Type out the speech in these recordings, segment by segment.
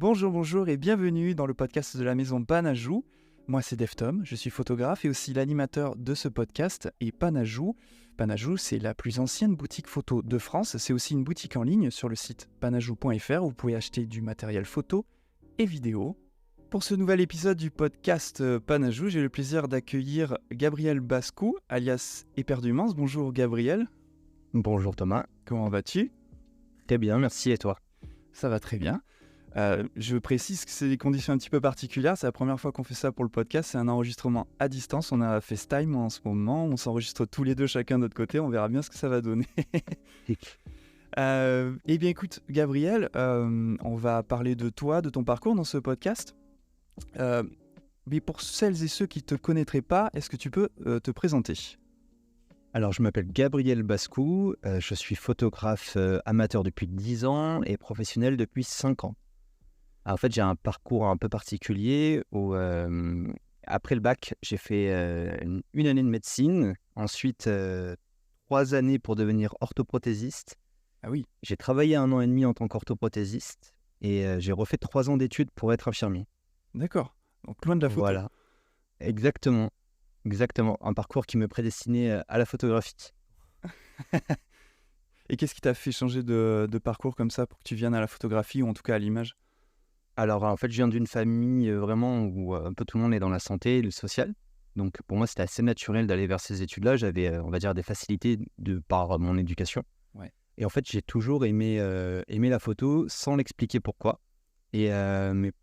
Bonjour et bienvenue dans le podcast de la maison Panajou. Moi c'est Deftom, je suis photographe et aussi l'animateur de ce podcast. Et Panajou, c'est la plus ancienne boutique photo de France. C'est aussi une boutique en ligne sur le site panajou.fr où vous pouvez acheter du matériel photo et vidéo. Pour ce nouvel épisode du podcast Panajou, j'ai le plaisir d'accueillir Gabriel Bascou, alias Eperdumance. Bonjour Gabriel. Bonjour Thomas. Comment vas-tu ? Très bien, merci et toi ? Ça va très bien. Je précise que c'est des conditions un petit peu particulières. C'est la première fois qu'on fait ça pour le podcast. C'est un enregistrement à distance. On a FaceTime en ce moment. On s'enregistre tous les deux chacun de notre côté. On verra bien ce que ça va donner. Eh bien écoute Gabriel, on va parler de toi, de ton parcours dans ce podcast. Mais pour celles et ceux qui ne te connaîtraient pas, est-ce que tu peux te présenter ? Alors je m'appelle Gabriel Bascou. Je suis photographe amateur depuis 10 ans et professionnel depuis 5 ans. En fait, j'ai un parcours un peu particulier où, après le bac, j'ai fait une année de médecine, ensuite 3 années pour devenir orthoprothésiste. Ah oui. J'ai travaillé 1 an et demi en tant qu'orthoprothésiste et j'ai refait 3 ans d'études pour être infirmier. D'accord, donc loin de la photo. Voilà, exactement, un parcours qui me prédestinait à la photographie. Et qu'est-ce qui t'a fait changer de parcours comme ça pour que tu viennes à la photographie ou en tout cas à l'image ? Alors, en fait, je viens d'une famille vraiment où un peu tout le monde est dans la santé et le social. Donc, pour moi, c'était assez naturel d'aller vers ces études-là. J'avais, on va dire, des facilités par mon éducation. Ouais. Et en fait, j'ai toujours aimé la photo sans l'expliquer pourquoi. Et mais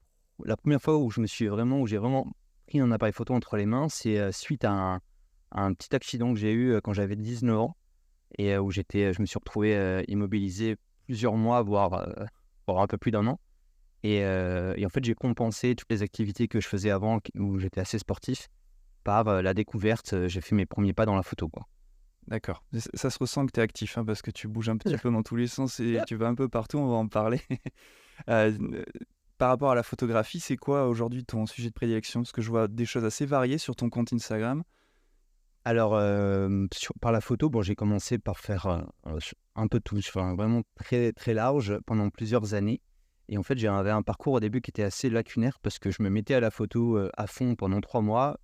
la première fois où j'ai vraiment pris un appareil photo entre les mains, c'est suite à un petit accident que j'ai eu quand j'avais 19 ans et où je me suis retrouvé immobilisé plusieurs mois, voire un peu plus d'1 an. Et en fait, j'ai compensé toutes les activités que je faisais avant, où j'étais assez sportif, par la découverte. J'ai fait mes premiers pas dans la photo, quoi. D'accord. Ça se ressent que tu es actif, parce que tu bouges un petit peu dans tous les sens et tu vas un peu partout, on va en parler. Par rapport à la photographie, c'est quoi aujourd'hui ton sujet de prédilection ? Parce que je vois des choses assez variées sur ton compte Instagram. Alors, par la photo, j'ai commencé par faire un peu tout, vraiment très, très large pendant plusieurs années. Et en fait, j'avais un parcours au début qui était assez lacunaire parce que je me mettais à la photo à fond pendant 3 mois.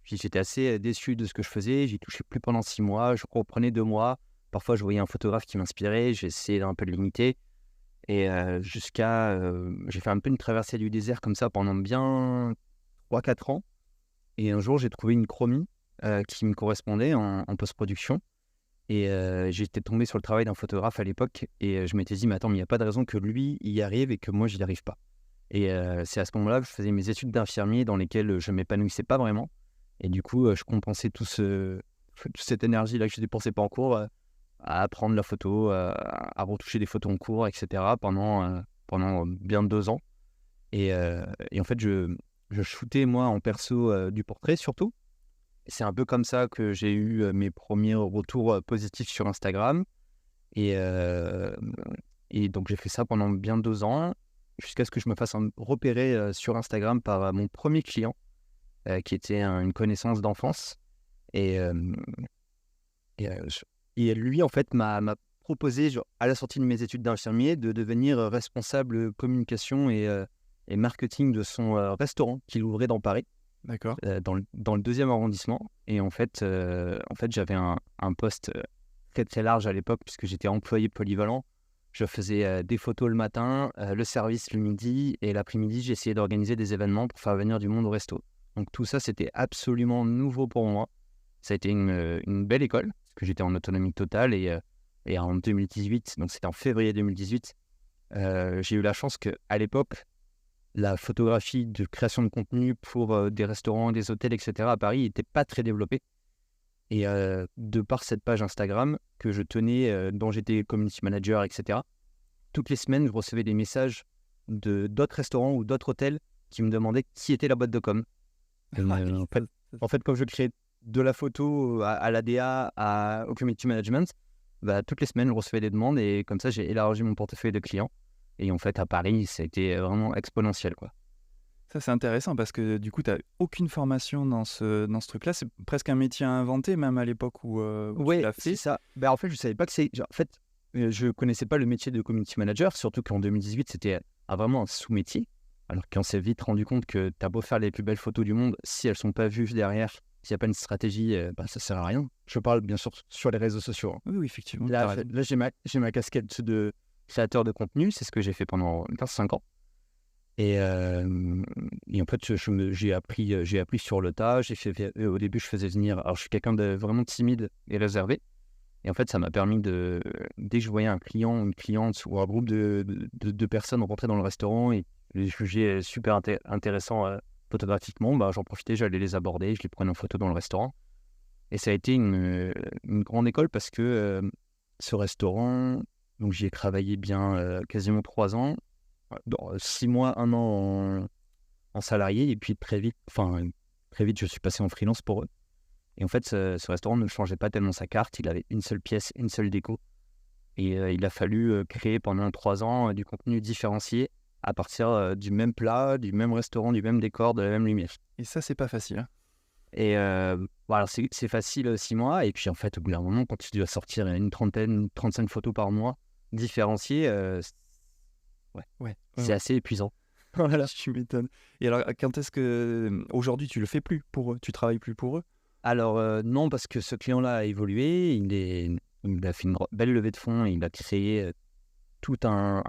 Puis j'étais assez déçu de ce que je faisais. J'y touchais plus pendant 6 mois. Je reprenais 2 mois. Parfois, je voyais un photographe qui m'inspirait. J'essayais un peu de l'imiter. Et j'ai fait un peu une traversée du désert comme ça pendant bien 3-4 ans. Et un jour, j'ai trouvé une chromie qui me correspondait en post-production. Et j'étais tombé sur le travail d'un photographe à l'époque et je m'étais dit, mais attends, mais il n'y a pas de raison que lui y arrive et que moi, je n'y arrive pas. Et c'est à ce moment-là que je faisais mes études d'infirmier dans lesquelles je ne m'épanouissais pas vraiment. Et du coup, je compensais toute cette énergie-là que je dépensais pas en cours à apprendre la photo, à retoucher des photos en cours, etc. pendant bien 2 ans. Et en fait, je shootais, moi, en perso du portrait surtout. C'est un peu comme ça que j'ai eu mes premiers retours positifs sur Instagram. Et donc, j'ai fait ça pendant bien 2 ans, jusqu'à ce que je me fasse repérer sur Instagram par mon premier client, qui était une connaissance d'enfance. Et lui, en fait, m'a proposé, à la sortie de mes études d'infirmier, de devenir responsable communication et marketing de son restaurant qu'il ouvrait dans Paris. D'accord. Dans le 2e arrondissement. Et en fait, j'avais un poste très très large à l'époque puisque j'étais employé polyvalent. Je faisais des photos le matin, le service le midi et l'après-midi, j'essayais d'organiser des événements pour faire venir du monde au resto. Donc tout ça, c'était absolument nouveau pour moi. Ça a été une belle école parce que j'étais en autonomie totale et en 2018, donc c'était en février 2018, j'ai eu la chance qu'à l'époque, la photographie de création de contenu pour des restaurants, des hôtels, etc. à Paris n'était pas très développée. Et de par cette page Instagram que je tenais, dont j'étais community manager, etc., toutes les semaines, je recevais des messages d'autres restaurants ou d'autres hôtels qui me demandaient qui était la boîte de com. En fait, comme je créais de la photo à l'ADA, au community management, toutes les semaines, je recevais des demandes et comme ça, j'ai élargi mon portefeuille de clients. Et en fait, à Paris, ça a été vraiment exponentiel, quoi. Ça, c'est intéressant parce que du coup, tu n'as aucune formation dans ce truc-là. C'est presque un métier à inventer, même à l'époque où tu l'as fait. C'est ça. En fait, je ne savais pas que c'est... En fait, je ne connaissais pas le métier de community manager, surtout qu'en 2018, c'était vraiment un sous-métier. Alors qu'on s'est vite rendu compte que t'as beau faire les plus belles photos du monde, si elles sont pas vues derrière, s'il n'y a pas une stratégie, ça sert à rien. Je parle bien sûr sur les réseaux sociaux, hein. Oui, effectivement. Là j'ai ma casquette de créateur de contenu, c'est ce que j'ai fait pendant 15-5 ans. Et en fait, j'ai appris sur le tas. Au début, je faisais venir. Alors, je suis quelqu'un de vraiment timide et réservé. Et en fait, ça m'a permis dès que je voyais un client, une cliente ou un groupe de personnes rentrer dans le restaurant et les juger super intéressants photographiquement, j'en profitais, j'allais les aborder, je les prenais en photo dans le restaurant. Et ça a été une grande école parce que ce restaurant, donc j'y ai travaillé bien quasiment 3 ans. Dans 6 mois, 1 an en salarié, et puis très vite, je suis passé en freelance pour eux. Et en fait, ce restaurant ne changeait pas tellement sa carte, il avait une seule pièce, une seule déco. Et il a fallu créer pendant 3 ans du contenu différencié à partir du même plat, du même restaurant, du même décor, de la même lumière. Et ça, c'est pas facile, hein. Et voilà, c'est facile 6 mois, et puis en fait, au bout d'un moment, quand tu dois sortir une 35 photos par mois différenciées, c'est assez épuisant. Voilà, tu m'étonnes. Et alors, quand est-ce que aujourd'hui tu le fais plus pour eux? Tu travailles plus pour eux? Alors non, parce que ce client-là a évolué, il a fait une belle levée de fonds et il a créé tout un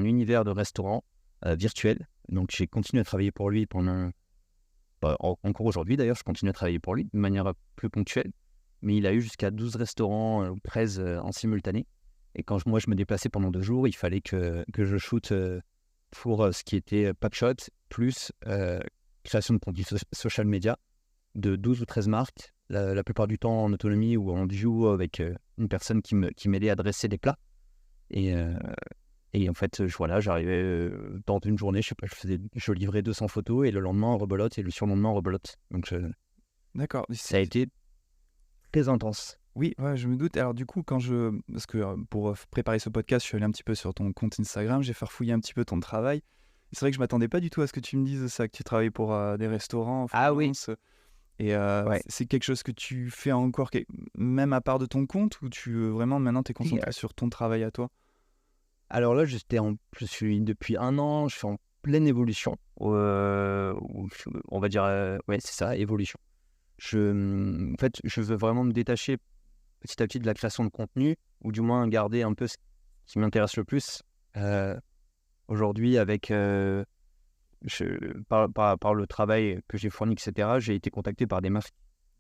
univers de restaurants virtuel. Donc j'ai continué à travailler pour lui pendant, encore aujourd'hui d'ailleurs, je continue à travailler pour lui de manière plus ponctuelle. Mais il a eu jusqu'à 12 restaurants ou 13 en simultané. Et quand moi je me déplaçais pendant 2 jours, il fallait que je shoote pour ce qui était packshot, plus création de contenu social media de 12 ou 13 marques, la plupart du temps en autonomie ou en duo avec une personne qui m'aidait à dresser des plats. Et en fait, j'arrivais dans une journée, je sais pas, je livrais 200 photos et le lendemain, rebelote, et le surlendemain, rebelote. Donc D'accord. ça a été très intense. Oui, ouais, je me doute. Alors du coup, parce que pour préparer ce podcast, je suis allé un petit peu sur ton compte Instagram, j'ai farfouillé un petit peu ton travail. Et c'est vrai que je m'attendais pas du tout à ce que tu me dises ça, que tu travailles pour des restaurants en Ah oui. freelance. Et Ouais. c'est quelque chose que tu fais encore, même à part de ton compte, ou vraiment maintenant tu es concentré sur ton travail à toi? Alors là, je suis depuis 1 an, je suis en pleine évolution. On va dire, ouais, c'est ça, évolution. En fait, je veux vraiment me détacher petit à petit de la création de contenu, ou du moins garder un peu ce qui m'intéresse le plus. Aujourd'hui, par le travail que j'ai fourni, etc., j'ai été contacté par des marques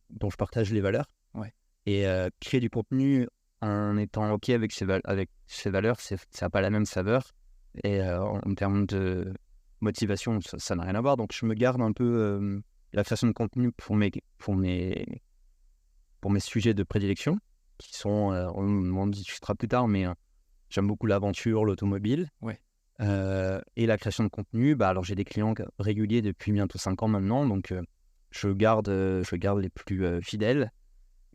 dont je partage les valeurs. Ouais. Et créer du contenu en étant OK avec ces valeurs, ça n'a pas la même saveur. Et en termes de motivation, ça n'a rien à voir. Donc, je me garde un peu la création de contenu pour mes sujets de prédilection, qui sont, on en discutera plus tard, mais j'aime beaucoup l'aventure, l'automobile. Ouais. Et la création de contenu, alors j'ai des clients réguliers depuis bientôt 5 ans maintenant, donc je garde les plus fidèles.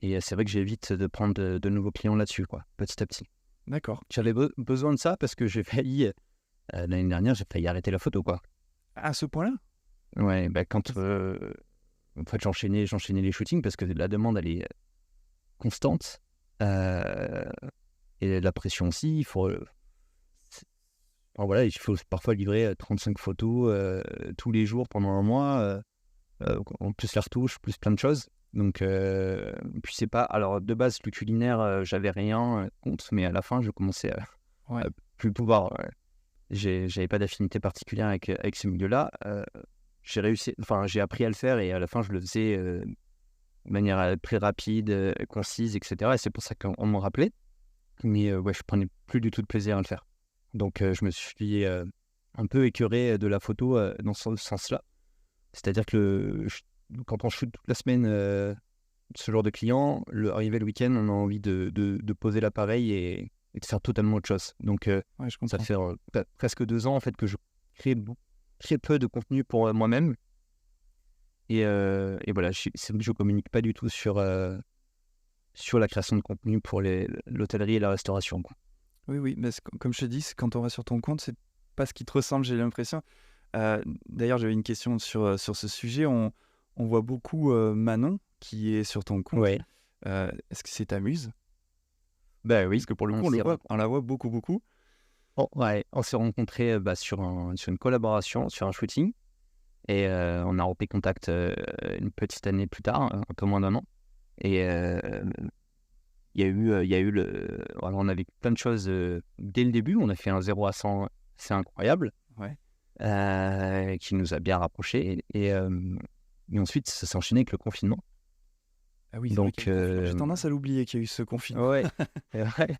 Et c'est vrai que j'évite de prendre de nouveaux clients là-dessus, petit à petit. D'accord. J'avais besoin de ça parce que j'ai failli, l'année dernière, j'ai failli arrêter la photo, À ce point-là? Ouais, quand en fait, j'enchaînais les shootings parce que la demande, elle est constante. Et la pression aussi, il faut parfois livrer 35 photos tous les jours pendant 1 mois, en plus la retouche, plus plein de choses. Donc, puis c'est pas. Alors, de base, le culinaire, j'avais rien contre, mais à la fin, je commençais à plus pouvoir. J'avais pas d'affinité particulière avec ce milieu-là. J'ai appris à le faire et à la fin, je le faisais de manière très rapide, concise, etc. Et c'est pour ça qu'on me rappelait. Mais je prenais plus du tout de plaisir à le faire. Donc, je me suis un peu écœuré de la photo dans ce sens-là. C'est-à-dire que quand on shoot toute la semaine ce genre de client, arrivé le week-end, on a envie de poser l'appareil et de faire totalement autre chose. Donc, ça fait presque 2 ans en fait que je crée très peu de contenu pour moi-même. Et voilà, c'est vrai que je communique pas du tout sur la création de contenu pour l'hôtellerie et la restauration. Oui, mais comme je te dis, quand on va sur ton compte, c'est pas ce qui te ressemble, j'ai l'impression. D'ailleurs, j'avais une question sur ce sujet. On voit beaucoup Manon qui est sur ton compte. Ouais. Est-ce que c'est ta muse? Oui. Parce que pour le coup, on la voit beaucoup. On s'est rencontrés sur une collaboration, sur un shooting. Et on a repris contact une petite année plus tard, un peu moins d'1 an. Et voilà, on avait plein de choses dès le début. On a fait un 0 à 100, c'est incroyable, Ouais. qui nous a bien rapprochés. Et ensuite, ça s'est enchaîné avec le confinement. Ah oui, c'est vrai Donc, qu'il y a eu le confinement. J'ai tendance à l'oublier qu'il y a eu ce confinement. ouais, c'est vrai.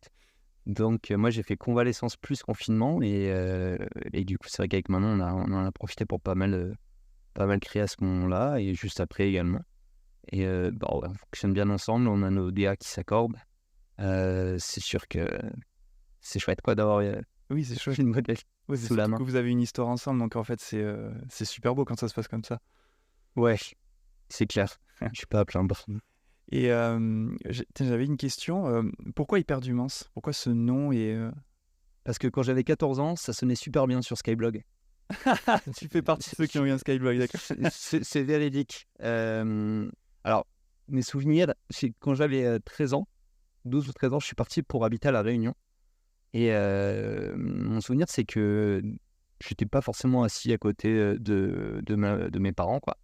Donc, moi, j'ai fait convalescence plus confinement. Et du coup, c'est vrai qu'avec Manon, on en a profité pour pas mal créer à ce moment-là. Et juste après également. Et on fonctionne bien ensemble. On a nos DA qui s'accordent. C'est sûr que c'est chouette quoi d'avoir Oui, c'est chouette. une modèle Ouais, c'est sous la surtout main. que vous avez une histoire ensemble, donc en fait, c'est super beau quand ça se passe comme ça. Ouais, c'est clair. Je suis pas à plaindre. Et j'avais une question. Pourquoi Hyperdumance? Pourquoi ce nom et Parce que quand j'avais 14 ans, ça sonnait super bien sur Skyblog. Tu fais partie de ceux qui ont eu un Skyblog, d'accord. C'est véridique. Alors, mes souvenirs, c'est quand j'avais 13 ans, 12 ou 13 ans, je suis parti pour habiter à La Réunion. Et mon souvenir, c'est que j'étais pas forcément assis à côté de mes parents, quoi.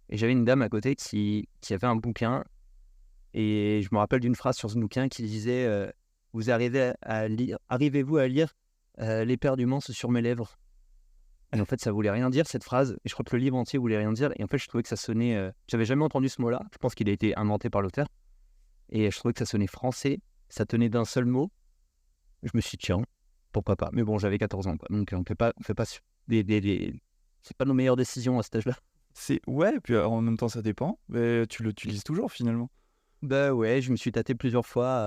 Et j'avais une dame à côté qui avait un bouquin. Et je me rappelle d'une phrase sur ce bouquin qui disait vous arrivez-vous à lire l'éperdument sur mes lèvres? Et en fait, ça voulait rien dire, cette phrase. Et je crois que le livre entier voulait rien dire. Et en fait, je trouvais que ça sonnait... J'avais jamais entendu ce mot-là. Je pense qu'il a été inventé par l'auteur. Et je trouvais que ça sonnait français. Ça tenait d'un seul mot. Je me suis dit, tiens, pourquoi pas. Mais bon, j'avais 14 ans, quoi. Donc, on fait pas c'est pas nos meilleures décisions à cet âge-là. Ouais, puis en même temps, ça dépend. Mais tu l'utilises toujours, finalement. Bah ouais, je me suis tâté plusieurs fois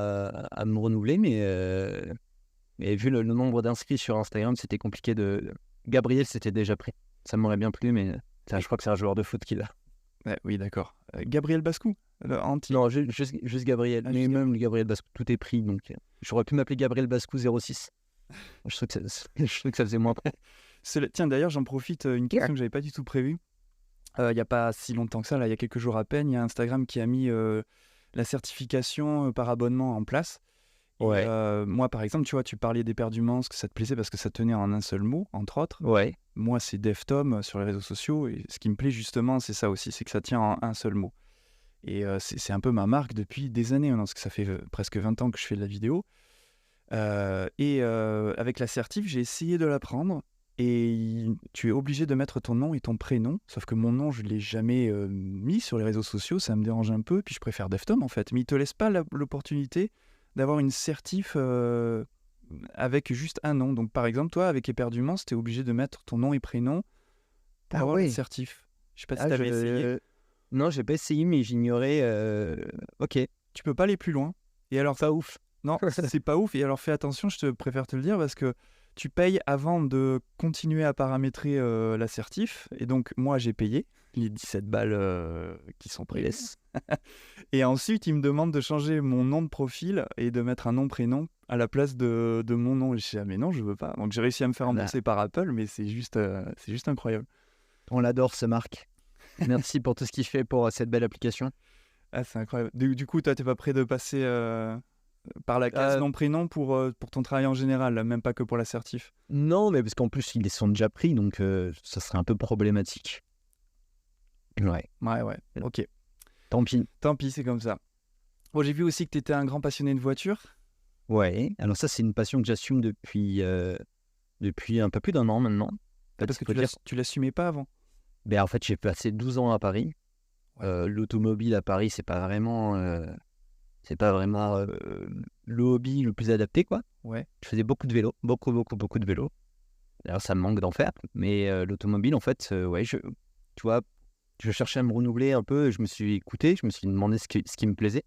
à me renouveler. Mais vu le nombre d'inscrits sur Instagram, c'était compliqué de... Gabriel, c'était déjà pris. Ça m'aurait bien plu, mais je crois que c'est un joueur de foot qui l'a. Ouais, oui, d'accord. Gabriel Bascou, le anti. Non, juste Gabriel. Ah, Mais juste même le Gabriel Bascou, tout est pris. Donc, j'aurais pu m'appeler Gabriel Bascou 06. Je trouve que ça faisait moins pro. Tiens, d'ailleurs, j'en profite, une question que j'avais pas du tout prévue. Il n'y a pas si longtemps que ça, là, il y a quelques jours à peine, il y a Instagram qui a mis la certification par abonnement en place. Et, Ouais. moi, par exemple, tu vois, tu parlais d'éperdument, que ça te plaisait parce que ça tenait en un seul mot, entre autres. Ouais. Moi, c'est DevTom sur les réseaux sociaux. Et ce qui me plaît justement, c'est ça aussi, c'est que ça tient en un seul mot. Et c'est un peu ma marque depuis des années, parce que ça fait presque 20 ans que je fais de la vidéo. Avec l'assertif, j'ai essayé de l'apprendre. Et tu es obligé de mettre ton nom et ton prénom. Sauf que mon nom, je ne l'ai jamais mis sur les réseaux sociaux. Ça me dérange un peu. Puis je préfère DevTom, en fait. Mais il ne te laisse pas l'opportunité d'avoir une certif avec juste un nom. Donc, par exemple, toi, avec éperdument, tu es obligé de mettre ton nom et prénom pour avoir le certif. Je sais pas si tu avais essayé. Non, j'ai pas essayé, mais j'ignorais. Ok. Tu peux pas aller plus loin. Et alors, Pas ouf. non, c'est pas ouf. Et alors, fais attention, je préfère te le dire, parce que tu payes avant de continuer à paramétrer l'assertif. Et donc, moi, j'ai payé les 17 balles qui sont prises. Et ensuite, il me demande de changer mon nom de profil et de mettre un nom-prénom à la place de mon nom. Et je dis, ah, mais non, je veux pas. Donc, j'ai réussi à me faire rembourser par Apple, mais c'est juste incroyable. On l'adore, ce Marc. Merci pour tout ce qu'il fait pour cette belle application. Ah, c'est incroyable. Du coup, toi, t'es pas prêt de passer par la case nom-prénom pour ton travail en général, là, même pas que pour l'assertif? Non, mais parce qu'en plus, ils les sont déjà pris, donc ça serait un peu problématique. Ouais. Ok. Tant pis, c'est comme ça. Bon, j'ai vu aussi que tu étais un grand passionné de voitures. Ouais, alors ça, c'est une passion que j'assume depuis un peu plus d'1 an maintenant. Parce que tu l'assumais pas avant. En fait, j'ai passé 12 ans à Paris. L'automobile à Paris, c'est pas vraiment le hobby le plus adapté, quoi. Ouais. Je faisais beaucoup de vélo, beaucoup de vélo. D'ailleurs, ça me manque d'en faire. Mais l'automobile, en fait, tu vois, je cherchais à me renouveler un peu. Je me suis écouté, je me suis demandé ce qui me plaisait.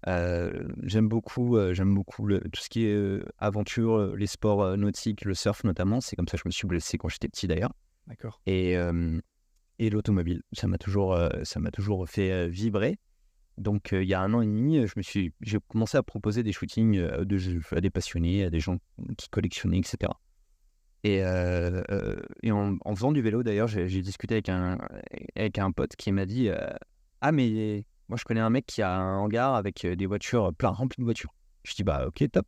J'aime beaucoup tout ce qui est aventure, les sports nautiques, le surf notamment. C'est comme ça que je me suis blessé quand j'étais petit, d'ailleurs. D'accord. Et l'automobile, ça m'a toujours fait vibrer. Donc, il y a 1 an et demi, j'ai commencé à proposer des shootings à des passionnés, à des gens qui collectionnaient, etc. Et en faisant du vélo, d'ailleurs, j'ai discuté avec un pote qui m'a dit ah, mais moi, je connais un mec qui a un hangar avec des voitures, rempli de voitures. Je dis, bah, ok, top,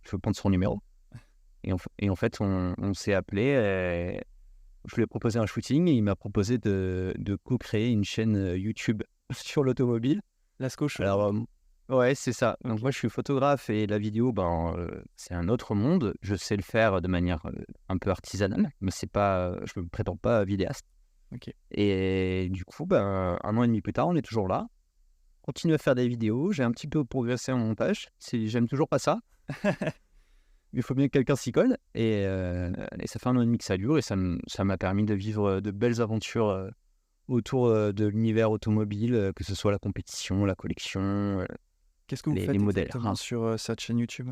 je veux prendre son numéro. Et en fait, on s'est appelé. Je lui ai proposé un shooting et il m'a proposé de co-créer une chaîne YouTube sur l'automobile. Lasco Show. Alors, ouais, c'est ça. Donc, Ok. moi, je suis photographe et la vidéo, c'est un autre monde. Je sais le faire de manière un peu artisanale, mais c'est pas, je ne me prétends pas vidéaste. Ok. Et du coup, 1 an et demi plus tard, on est toujours là. Continue à faire des vidéos. J'ai un petit peu progressé en montage. J'aime toujours pas ça. Il faut bien que quelqu'un s'y colle. Et ça fait 1 an et demi que ça dure. Et ça m'a permis de vivre de belles aventures autour de l'univers automobile, que ce soit la compétition, la collection, Qu'est-ce que vous les faites modèles. exactement sur cette chaîne YouTube?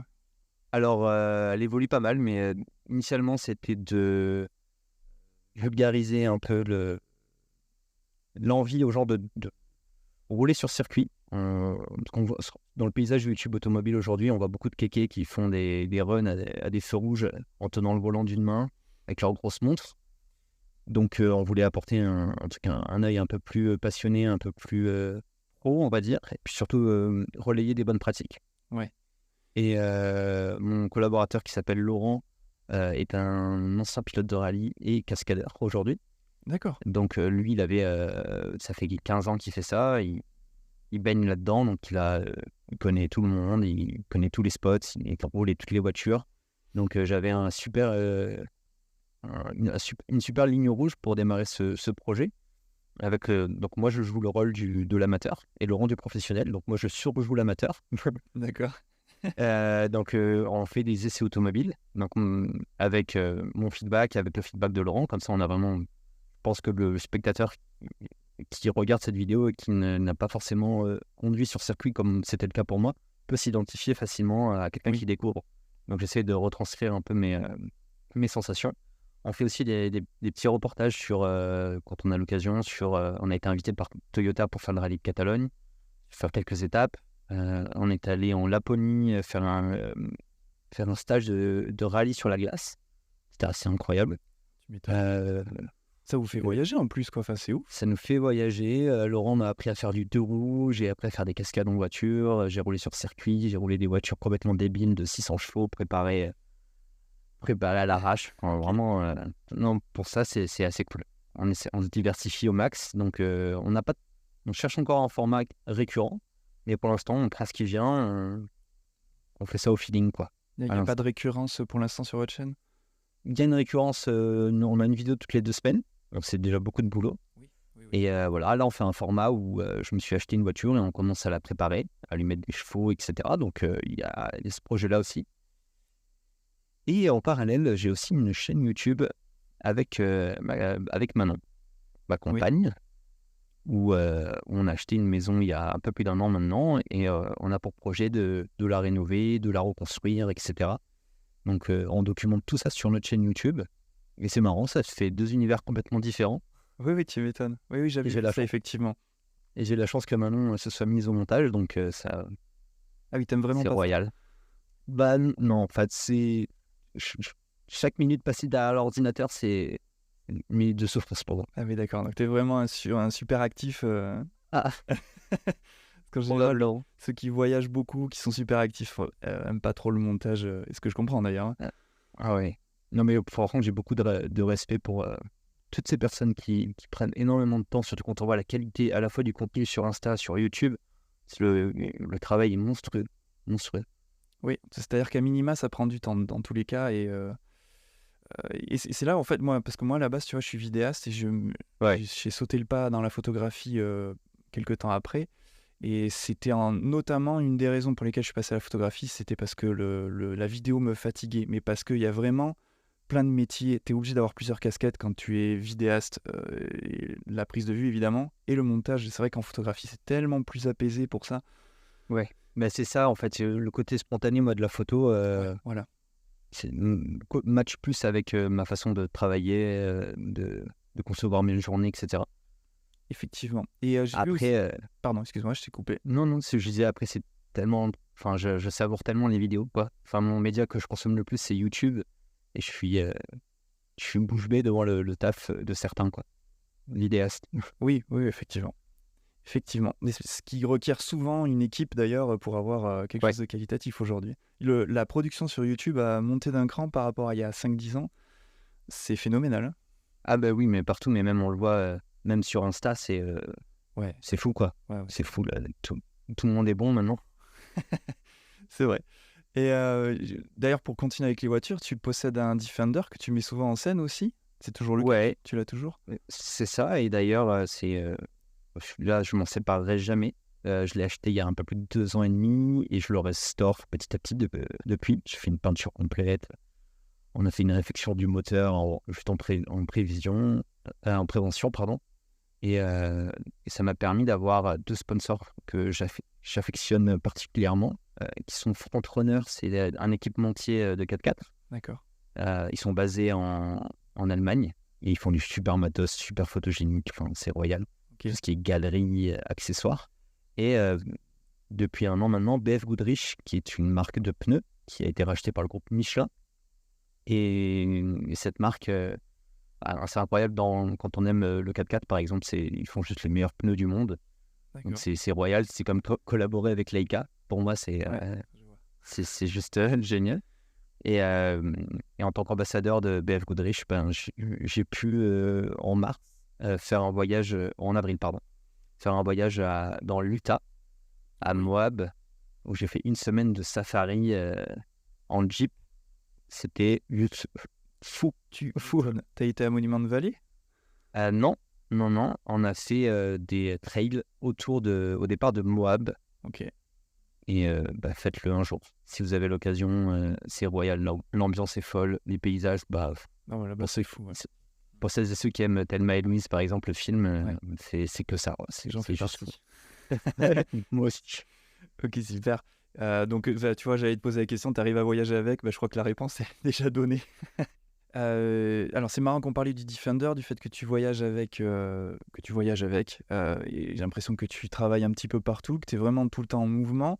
Alors, elle évolue pas mal, mais initialement, c'était de vulgariser un peu l'envie aux gens de rouler sur circuit. Parce qu'on voit, dans le paysage YouTube automobile aujourd'hui, on voit beaucoup de kékés qui font des runs à des feux rouges en tenant le volant d'une main avec leur grosse montre. Donc, on voulait apporter un œil un peu plus passionné, un peu plus pro, on va dire, et puis surtout relayer des bonnes pratiques. Ouais. Et mon collaborateur qui s'appelle Laurent est un ancien pilote de rallye et cascadeur aujourd'hui. D'accord. Donc, lui, ça fait 15 ans qu'il fait ça. Il baigne là-dedans, donc il connaît tout le monde, il connaît tous les spots, il roule toutes les voitures. Donc, j'avais une super ligne rouge pour démarrer ce projet. Donc moi, je joue le rôle de l'amateur et Laurent du professionnel. Donc moi, je surjoue l'amateur. D'accord. Donc on fait des essais automobiles. Donc avec mon feedback, avec le feedback de Laurent, comme ça, on a vraiment. Je pense que le spectateur qui regarde cette vidéo et qui n'a pas forcément conduit sur circuit comme c'était le cas pour moi peut s'identifier facilement à quelqu'un qui découvre. Donc j'essaie de retranscrire un peu mes sensations. On fait aussi des petits reportages sur, quand on a l'occasion, on a été invité par Toyota pour faire le rallye de Catalogne, faire quelques étapes. On est allé en Laponie faire un stage de rallye sur la glace. C'était assez incroyable. Tu m'étonnes. Ça vous fait voyager en plus, quoi. Enfin, c'est ouf. Ça nous fait voyager. Laurent m'a appris à faire du deux roues. J'ai appris à faire des cascades en voiture. J'ai roulé sur circuit. J'ai roulé des voitures complètement débiles de 600 chevaux préparées à l'arrache. Vraiment, non, pour ça, c'est assez cool. On se diversifie au max. Donc, on cherche encore un format récurrent. Mais pour l'instant, on prend ce qui vient. On fait ça au feeling, quoi. Il n'y a pas de récurrence pour l'instant sur votre chaîne? Il y a une récurrence. On a une vidéo toutes les 2 semaines. Donc, c'est déjà beaucoup de boulot. Oui. Et voilà, là, on fait un format où je me suis acheté une voiture et on commence à la préparer, à lui mettre des chevaux, etc. Donc, il y a ce projet-là aussi. Et en parallèle, j'ai aussi une chaîne YouTube avec Manon, ma compagne, où on a acheté une maison il y a un peu plus d'1 an maintenant et on a pour projet de la rénover, de la reconstruire, etc. Donc, on documente tout ça sur notre chaîne YouTube. Et c'est marrant, ça fait 2 univers complètement différents. Oui, tu m'étonnes. Oui, j'avais vu ça, effectivement. Et j'ai la chance que Manon se soit mise au montage, donc ça. Ah oui, t'aimes vraiment c'est pas royal. Non, en fait, c'est. Chaque minute passée derrière l'ordinateur, c'est une minute de souffrance pour moi. Ah oui, d'accord. Donc, t'es vraiment un super actif. Ah, Parce qu'en général, ceux qui voyagent beaucoup, qui sont super actifs, n'aiment pas trop le montage. Et ce que je comprends d'ailleurs. Ah ouais. Non, mais franchement, j'ai beaucoup de respect pour toutes ces personnes qui prennent énormément de temps, surtout quand on voit la qualité à la fois du contenu sur Insta, sur YouTube. Le travail est monstrueux. Oui, c'est-à-dire qu'à minima, ça prend du temps dans tous les cas. Et c'est là, en fait, moi, parce que moi, à la base, tu vois, je suis vidéaste et j'ai sauté le pas dans la photographie quelques temps après. Et c'était notamment une des raisons pour lesquelles je suis passé à la photographie, c'était parce que la vidéo me fatiguait, mais parce qu'il y a vraiment plein de métiers. Tu es obligé d'avoir plusieurs casquettes quand tu es vidéaste, et la prise de vue évidemment, et le montage. C'est vrai qu'en photographie, c'est tellement plus apaisé pour ça. Ouais, mais c'est ça en fait, le côté spontané moi de la photo, voilà. Match plus avec ma façon de travailler, de concevoir mes journées, etc. Effectivement. Et j'ai vu aussi... Pardon, excuse-moi, je t'ai coupé. Non, je disais après, c'est tellement... Enfin, je savoure tellement les vidéos, quoi. Enfin, mon média que je consomme le plus, c'est YouTube. Et je suis bouche bée devant le taf de certains, quoi. L'idéaste. Oui, effectivement. Effectivement. Mais ce qui requiert souvent une équipe d'ailleurs pour avoir quelque Ouais. chose de qualitatif aujourd'hui. La production sur YouTube a monté d'un cran par rapport à il y a 5-10 ans. C'est phénoménal, hein. Ah bah oui, mais partout, mais même on le voit, même sur Insta, Ouais, c'est fou, quoi. ouais. C'est fou, là, tout le monde est bon maintenant. C'est vrai. Et d'ailleurs, pour continuer avec les voitures, tu possèdes un Defender que tu mets souvent en scène aussi? C'est toujours le cas? Ouais, Tu l'as toujours? c'est ça. Et d'ailleurs, là, je m'en séparerai jamais. Je l'ai acheté il y a un peu plus de 2 ans et demi et je le restaure petit à petit depuis. Je fais une peinture complète. On a fait une réfection du moteur juste en prévision, en prévention, pardon. Et ça m'a permis d'avoir 2 sponsors que j'affectionne particulièrement, qui sont Front Runner, c'est un équipementier de 4x4. D'accord. Ils sont basés en Allemagne et ils font du super matos, super photogénique, enfin, c'est royal. Ok. Tout ce qui est galerie, accessoires. Et depuis un an maintenant, BF Goodrich, qui est une marque de pneus qui a été rachetée par le groupe Michelin. Et cette marque, c'est incroyable quand on aime le 4x4 par exemple, ils font juste les meilleurs pneus du monde. Donc D'accord. c'est royal, c'est comme collaborer avec Leica. Pour moi, Ouais, je vois. c'est juste génial. Et en tant qu'ambassadeur de BF Goodrich, j'ai pu en mars faire un voyage, en avril pardon, faire un voyage dans l'Utah, à Moab, où j'ai fait une semaine de safari en Jeep. C'était juste fou. Fou. T'as été à Monument Valley? Non, on a fait des trails au départ de Moab. Ok. Et faites-le un jour. Si vous avez l'occasion, c'est royal. L'ambiance est folle, les paysages, Ah voilà, bah, c'est fou. Ouais. pour celles et ceux qui aiment Thelma et Louise, par exemple, le film, c'est que ça. J'en fais juste partie. fou. Moi aussi. Ok, super. Donc, tu vois, j'allais te poser la question, tu arrives à voyager avec? Bah, je crois que la réponse est déjà donnée. Alors, c'est marrant qu'on parlait du Defender, du fait que tu voyages avec. Et j'ai l'impression que tu travailles un petit peu partout, que tu es vraiment tout le temps en mouvement.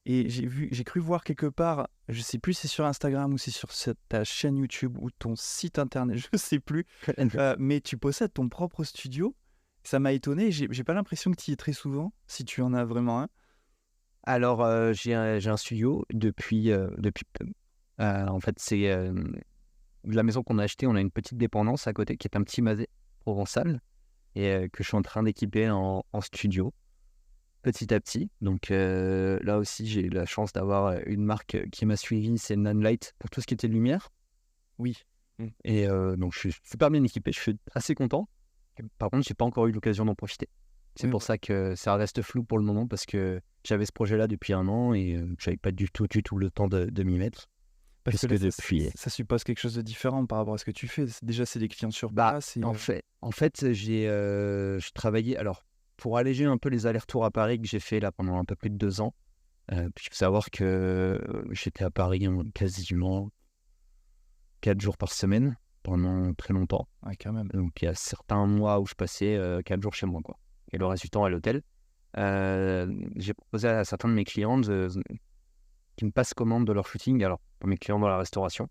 Et j'ai cru voir quelque part, je sais plus si c'est sur Instagram ou si c'est sur ta chaîne YouTube ou ton site internet, je sais plus, mais tu possèdes ton propre studio. Ça m'a étonné, j'ai pas l'impression que tu y es très souvent, si tu en as vraiment un. Alors, j'ai un studio depuis peu. En fait, c'est la maison qu'on a achetée, on a une petite dépendance à côté qui est un petit masé provençal et que je suis en train d'équiper en studio petit à petit. Donc là aussi, j'ai eu la chance d'avoir une marque qui m'a suivi, c'est Nanlite, pour tout ce qui était lumière. Oui. Et donc, je suis super bien équipé, je suis assez content. Par contre, j'ai pas encore eu l'occasion d'en profiter. C'est Oui, pour ça que ça reste flou pour le moment, parce que j'avais ce projet-là depuis un an et j'avais pas du tout le temps de m'y mettre. Parce que là, depuis... ça suppose quelque chose de différent par rapport à ce que tu fais. Déjà, c'est des clients sur place. Et, en fait, je travaillais... Alors, pour alléger un peu les allers-retours à Paris que j'ai fait là pendant un peu plus de 2 ans, il faut savoir que j'étais à Paris quasiment 4 jours par semaine pendant très longtemps. ouais, quand même. Donc, il y a certains mois où je passais 4 jours chez moi, quoi. Et le reste du temps à l'hôtel. J'ai proposé à certains de mes clients qui me passent commande de leur shooting. Alors, pour mes clients dans la restauration,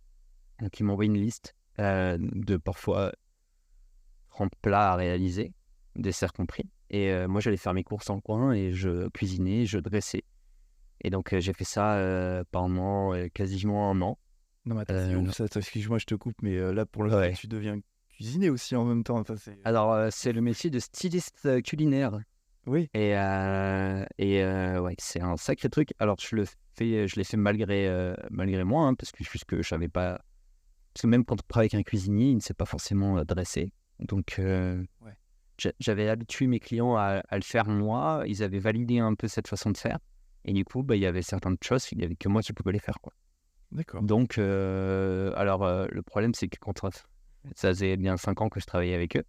donc ils m'envoient une liste de parfois 30 plats à réaliser, dessert compris. Et moi, j'allais faire mes courses en coin et je cuisinais, je dressais. Et donc, j'ai fait ça pendant quasiment un an. Non, mais attends, c'est ouf, ça. Excuse-moi, je te coupe, mais là, pour le coup, tu deviens cuisiner aussi en même temps. Enfin, alors, c'est le métier de styliste culinaire. Oui. Et ouais, c'est un sacré truc. Alors, je l'ai fait malgré moi, hein, parce que je savais pas. Parce que même quand on travaille avec un cuisinier, il ne sait pas forcément dresser. Donc, j'avais habitué mes clients à le faire moi. Ils avaient validé un peu cette façon de faire. Et du coup, il y avait certaines choses, il n'y avait que moi qui pouvais les faire, quoi. D'accord. Donc, le problème, c'est que ça faisait bien 5 ans que je travaillais avec eux.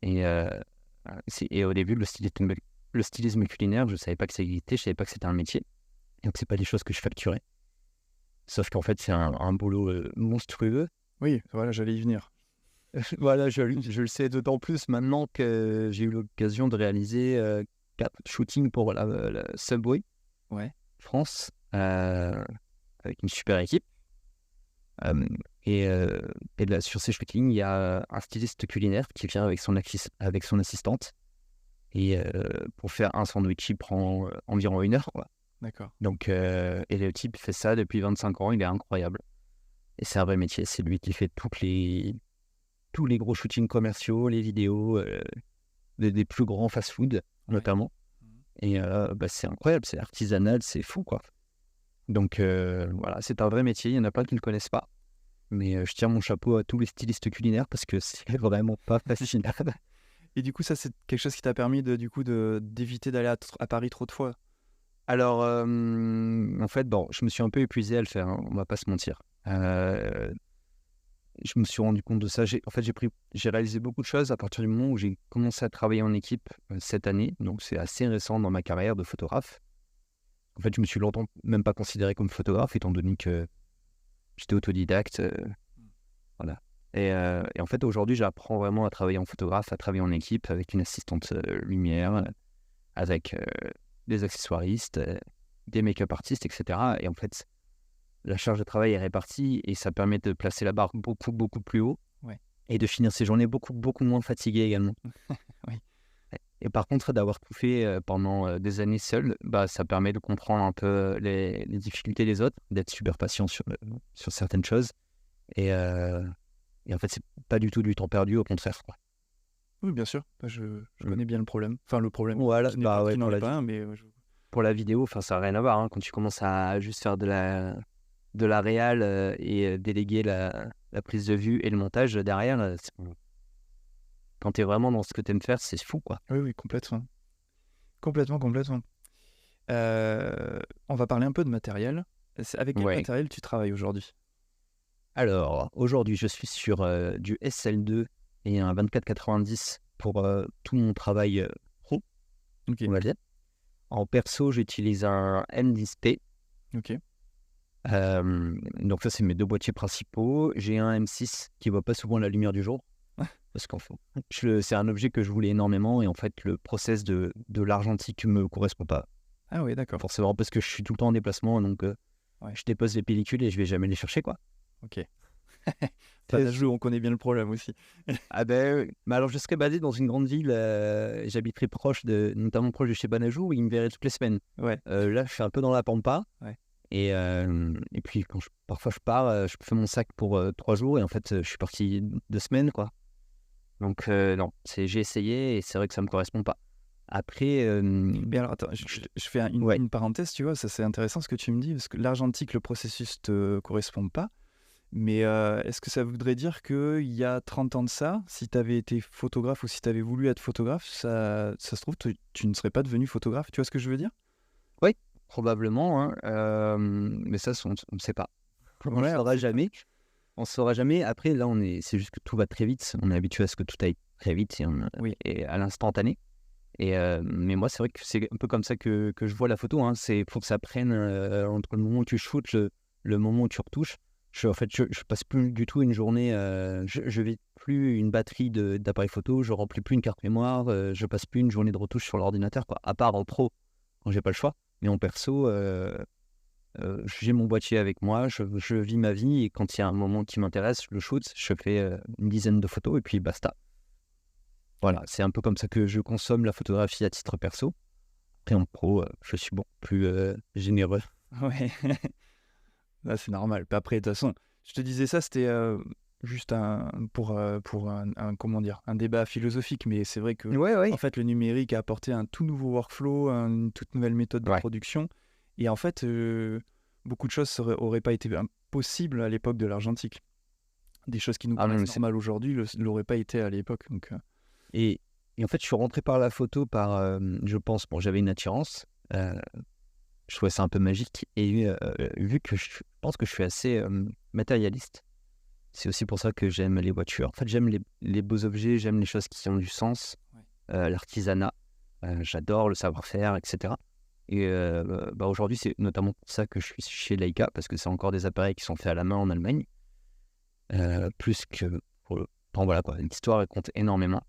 Et au début, le stylisme culinaire, je ne savais pas que ça existait, je ne savais pas que c'était un métier. Donc, ce n'est pas des choses que je facturais. Sauf qu'en fait, c'est un boulot monstrueux. Oui, voilà, j'allais y venir. Voilà, je le sais d'autant plus maintenant que j'ai eu l'occasion de réaliser 4 shootings pour la Subway France, avec une super équipe. Sur ces shootings, il y a un styliste culinaire qui vient avec son assistante. Et pour faire un sandwich, il prend environ 1 heure, quoi. D'accord. Donc, et le type fait ça depuis 25 ans, il est incroyable. Et c'est un vrai métier, c'est lui qui fait tous les gros shootings commerciaux, les vidéos des plus grands fast-food, notamment. Et c'est incroyable, c'est artisanal, c'est fou, quoi. Donc voilà, c'est un vrai métier, il y en a plein qui ne le connaissent pas. Mais je tire mon chapeau à tous les stylistes culinaires parce que c'est vraiment pas facile. Et du coup, ça, c'est quelque chose qui t'a permis d'éviter d'aller à Paris trop de fois. Alors, en fait, bon, je me suis un peu épuisé à le faire, hein, on va pas se mentir. Je me suis rendu compte de ça. J'ai réalisé beaucoup de choses à partir du moment où j'ai commencé à travailler en équipe cette année. Donc, c'est assez récent dans ma carrière de photographe. En fait, je me suis longtemps même pas considéré comme photographe, étant donné que j'étais autodidacte. Voilà. Et en fait, aujourd'hui, j'apprends vraiment à travailler en photographe, à travailler en équipe avec une assistante lumière, avec des accessoiristes, des make-up artistes, etc. Et en fait, la charge de travail est répartie et ça permet de placer la barre beaucoup, beaucoup plus haut et de finir ses journées beaucoup, beaucoup moins fatigué également. Oui. Et par contre, d'avoir tout fait pendant des années seul, ça permet de comprendre un peu les difficultés des autres, d'être super patient sur certaines choses. Et en fait, c'est pas du tout du temps perdu, au contraire, quoi. Oui, bien sûr. Je connais bien le problème. Enfin, le problème. Voilà, Qui n'en est pas un, mais pour la vidéo, ça n'a rien à voir, hein. Quand tu commences à juste faire de la réal et déléguer la prise de vue et le montage derrière, quand tu es vraiment dans ce que tu aimes faire, c'est fou, quoi. Oui, complètement. Complètement. On va parler un peu de matériel. Avec quel matériel tu travailles aujourd'hui ? Alors, aujourd'hui, je suis sur du SL2 et un 24-90 pour tout mon travail pro, on va dire. En perso, j'utilise un M10P. Ok. Donc ça, c'est mes 2 boîtiers principaux. J'ai un M6 qui voit pas souvent la lumière du jour. Parce qu'en fait, c'est un objet que je voulais énormément et en fait, le process de l'argentique me correspond pas. Ah oui, d'accord. Forcément, parce que je suis tout le temps en déplacement, donc je dépose les pellicules et je vais jamais les chercher, quoi. Ok. On connaît bien le problème aussi. Ah mais alors je serais basé dans une grande ville, j'habiterais notamment proche de chez Banajou, où il me verrait toutes les semaines. Là, je suis un peu dans la pampa. Et puis parfois je pars, je fais mon sac pour 3 jours et en fait je suis parti 2 semaines, quoi. Donc non, j'ai essayé et c'est vrai que ça me correspond pas. Après, mais alors attends, je fais une parenthèse, tu vois, ça c'est intéressant ce que tu me dis, parce que l'argentique, le processus te correspond pas, mais est-ce que ça voudrait dire qu'il y a 30 ans de ça, si tu avais été photographe ou si tu avais voulu être photographe, ça se trouve, tu ne serais pas devenu photographe, tu vois ce que je veux dire ? Oui, probablement, hein, mais ça, on ne sait pas. On ne saura jamais. On ne saura jamais. Après, là, c'est juste que tout va très vite. On est habitué à ce que tout aille très vite et à l'instantané. Mais moi, c'est vrai que c'est un peu comme ça que je vois la photo, hein. Faut que ça prenne entre le moment où tu shootes, le moment où tu retouches. Je passe plus du tout une journée. Je vide plus une batterie d'appareil photo. Je remplis plus une carte mémoire. Je passe plus une journée de retouche sur l'ordinateur, quoi. À part en pro, quand j'ai pas le choix. Mais en perso, j'ai mon boîtier avec moi, je vis ma vie et quand il y a un moment qui m'intéresse, je le shoot, je fais une dizaine de photos et puis basta. Voilà, c'est un peu comme ça que je consomme la photographie à titre perso. Après en pro, je suis beaucoup plus généreux. Ouais, là c'est normal. Puis après, de toute façon, je te disais ça, c'était juste pour comment dire, un débat philosophique, mais c'est vrai que en fait le numérique a apporté un tout nouveau workflow, une toute nouvelle méthode de production, et en fait beaucoup de choses auraient pas été possibles à l'époque de l'argentique. Des choses qui nous paraissent normales aujourd'hui l'auraient pas été à l'époque. Donc et en fait je suis rentré par la photo je pense, j'avais une attirance, je trouvais ça un peu magique et vu que je pense que je suis assez matérialiste. C'est aussi pour ça que j'aime les voitures. En fait, j'aime les beaux objets, j'aime les choses qui ont du sens, l'artisanat, j'adore le savoir-faire, etc. Et aujourd'hui, c'est notamment pour ça que je suis chez Leica, parce que c'est encore des appareils qui sont faits à la main en Allemagne. Plus que pour le temps, voilà, quoi. L'histoire, elle compte énormément.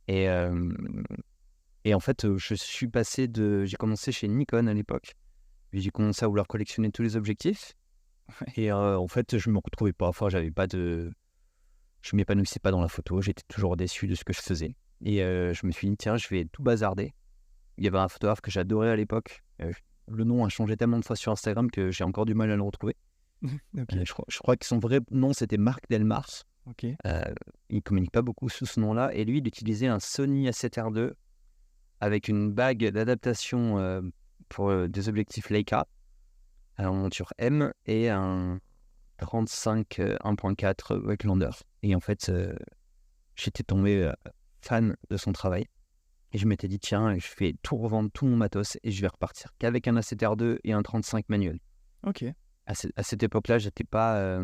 Et en fait, j'ai commencé chez Nikon à l'époque. Puis j'ai commencé à vouloir collectionner tous les objectifs. Et en fait, je me retrouvais pas. Enfin, je m'épanouissais pas dans la photo. J'étais toujours déçu de ce que je faisais. Et je me suis dit, tiens, je vais tout bazarder. Il y avait un photographe que j'adorais à l'époque. Le nom a changé tellement de fois sur Instagram que j'ai encore du mal à le retrouver. Ok. Je crois que son vrai nom, c'était Marc Delmars. Ok. Il ne communique pas beaucoup sous ce nom-là. Et lui, il utilisait un Sony A7R2 avec une bague d'adaptation pour des objectifs Leica en monture M et un 35 1.4 Wacklander. Et en fait, j'étais tombé fan de son travail. Et je m'étais dit, tiens, je vais tout revendre, tout mon matos, et je vais repartir qu'avec un A7R2 et un 35 manuel. Ok. À cette époque-là, j'étais pas...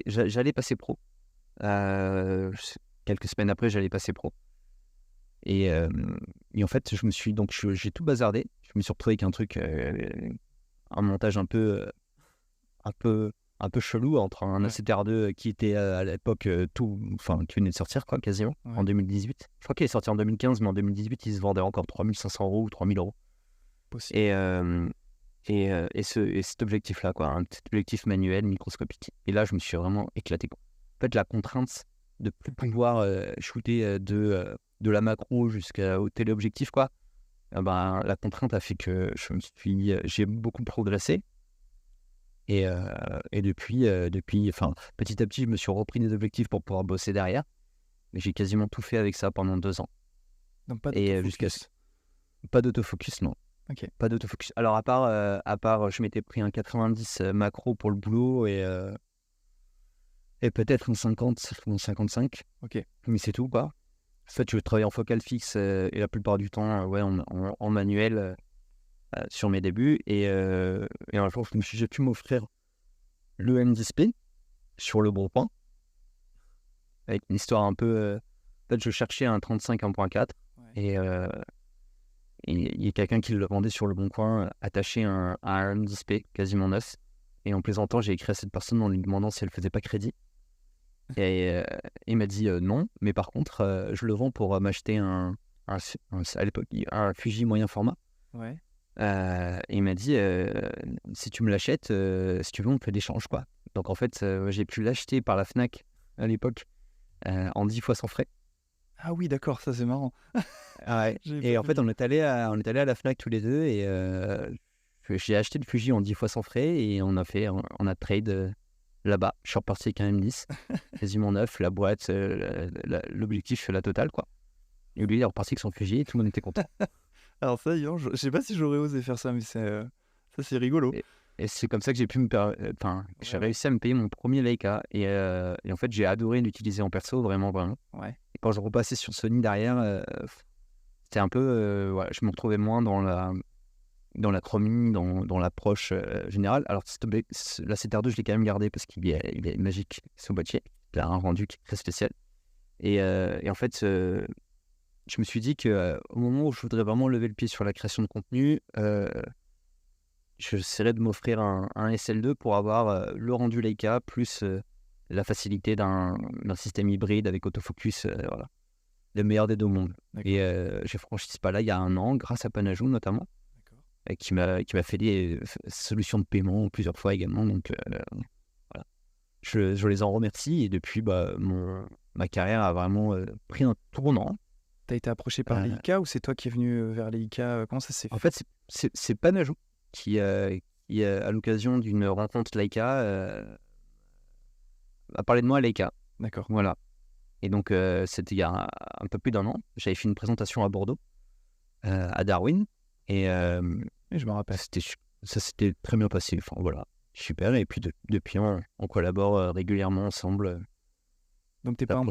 j'allais passer pro. Quelques semaines après, j'allais passer pro. Et en fait, j'ai tout bazardé. Je me suis retrouvé avec un truc, un montage un peu chelou entre un A7R2 qui était à l'époque qui venait de sortir, quoi, quasiment, en 2018. Je crois qu'il est sorti en 2015, mais en 2018, il se vendait encore 3500 € ou 3000 €. Possible. Et cet objectif-là, quoi, un petit objectif manuel, microscopique. Et là, je me suis vraiment éclaté, quoi. En fait, la contrainte de plus pouvoir shooter de la macro jusqu'au téléobjectif, quoi, la contrainte a fait que j'ai beaucoup progressé. Et depuis, petit à petit, je me suis repris des objectifs pour pouvoir bosser derrière. Mais j'ai quasiment tout fait avec ça pendant 2 ans. Donc pas Et d'autofocus. Pas d'autofocus, non. Ok. Pas d'autofocus. Alors, à part, je m'étais pris un 90 macro pour le boulot et peut-être un 50 ou un 55. Ok. Mais c'est tout, quoi. En fait, je travaille en focal fixe et la plupart du temps, en manuel sur mes débuts. Et un jour, j'ai pu m'offrir le M10P sur le bon point. Avec une histoire un peu... En fait, je cherchais un 35 1.4 et il y a quelqu'un qui le vendait sur le bon coin, attaché à un M10P quasiment neuf. Et en plaisantant, j'ai écrit à cette personne en lui demandant si elle faisait pas crédit. Et il m'a dit non, mais par contre, je le vends pour m'acheter à l'époque, un Fuji moyen format. Ouais. Et il m'a dit si tu me l'achètes, si tu veux, on fait l'échange, quoi. Donc en fait, j'ai pu l'acheter par la Fnac à l'époque en 10 fois sans frais. Ah oui, d'accord, ça c'est marrant. Ouais. Et en fait, on est allé à la Fnac tous les deux et j'ai acheté le Fuji en 10 fois sans frais et on a trade là-bas. Je suis reparti avec un M10, quasiment neuf, la boîte, l'objectif, la totale, quoi. Et lui, il est reparti avec son Fuji et tout le monde était content. Alors ça, je sais pas si j'aurais osé faire ça, mais ça c'est rigolo. Et c'est comme ça que j'ai pu j'ai réussi à me payer mon premier Leica et en fait, j'ai adoré l'utiliser en perso, vraiment, vraiment. Ouais. Et quand je repassais sur Sony derrière, c'était un peu, je me retrouvais moins dans la chromie, dans l'approche générale. Alors, la CTR2, je l'ai quand même gardé parce qu'il est magique, ce boîtier. Il a un rendu qui est très spécial. Et en fait, je me suis dit qu'au moment où je voudrais vraiment lever le pied sur la création de contenu, j'essaierais de m'offrir un SL2 pour avoir le rendu Leica plus la facilité d'un système hybride avec autofocus, voilà. Le meilleur des deux mondes. D'accord. Et j'ai franchi ce pas-là il y a 1 an, grâce à Panajou notamment, qui m'a fait des solutions de paiement plusieurs fois également. Donc voilà, je les en remercie. Et depuis, ma carrière a vraiment pris un tournant. T'as été approché par Leica ou c'est toi qui es venu vers Leica? Comment ça s'est fait? En fait, c'est Panajou qui, à l'occasion d'une rencontre Leica, a parlé de moi à Leica. D'accord. Voilà. Et donc, c'était il y a un peu plus d'1 an. J'avais fait une présentation à Bordeaux, à Darwin. Et je me rappelle. Ça s'était très bien passé. Enfin, voilà, super. Et puis, depuis, on collabore régulièrement ensemble. Donc, t'es pas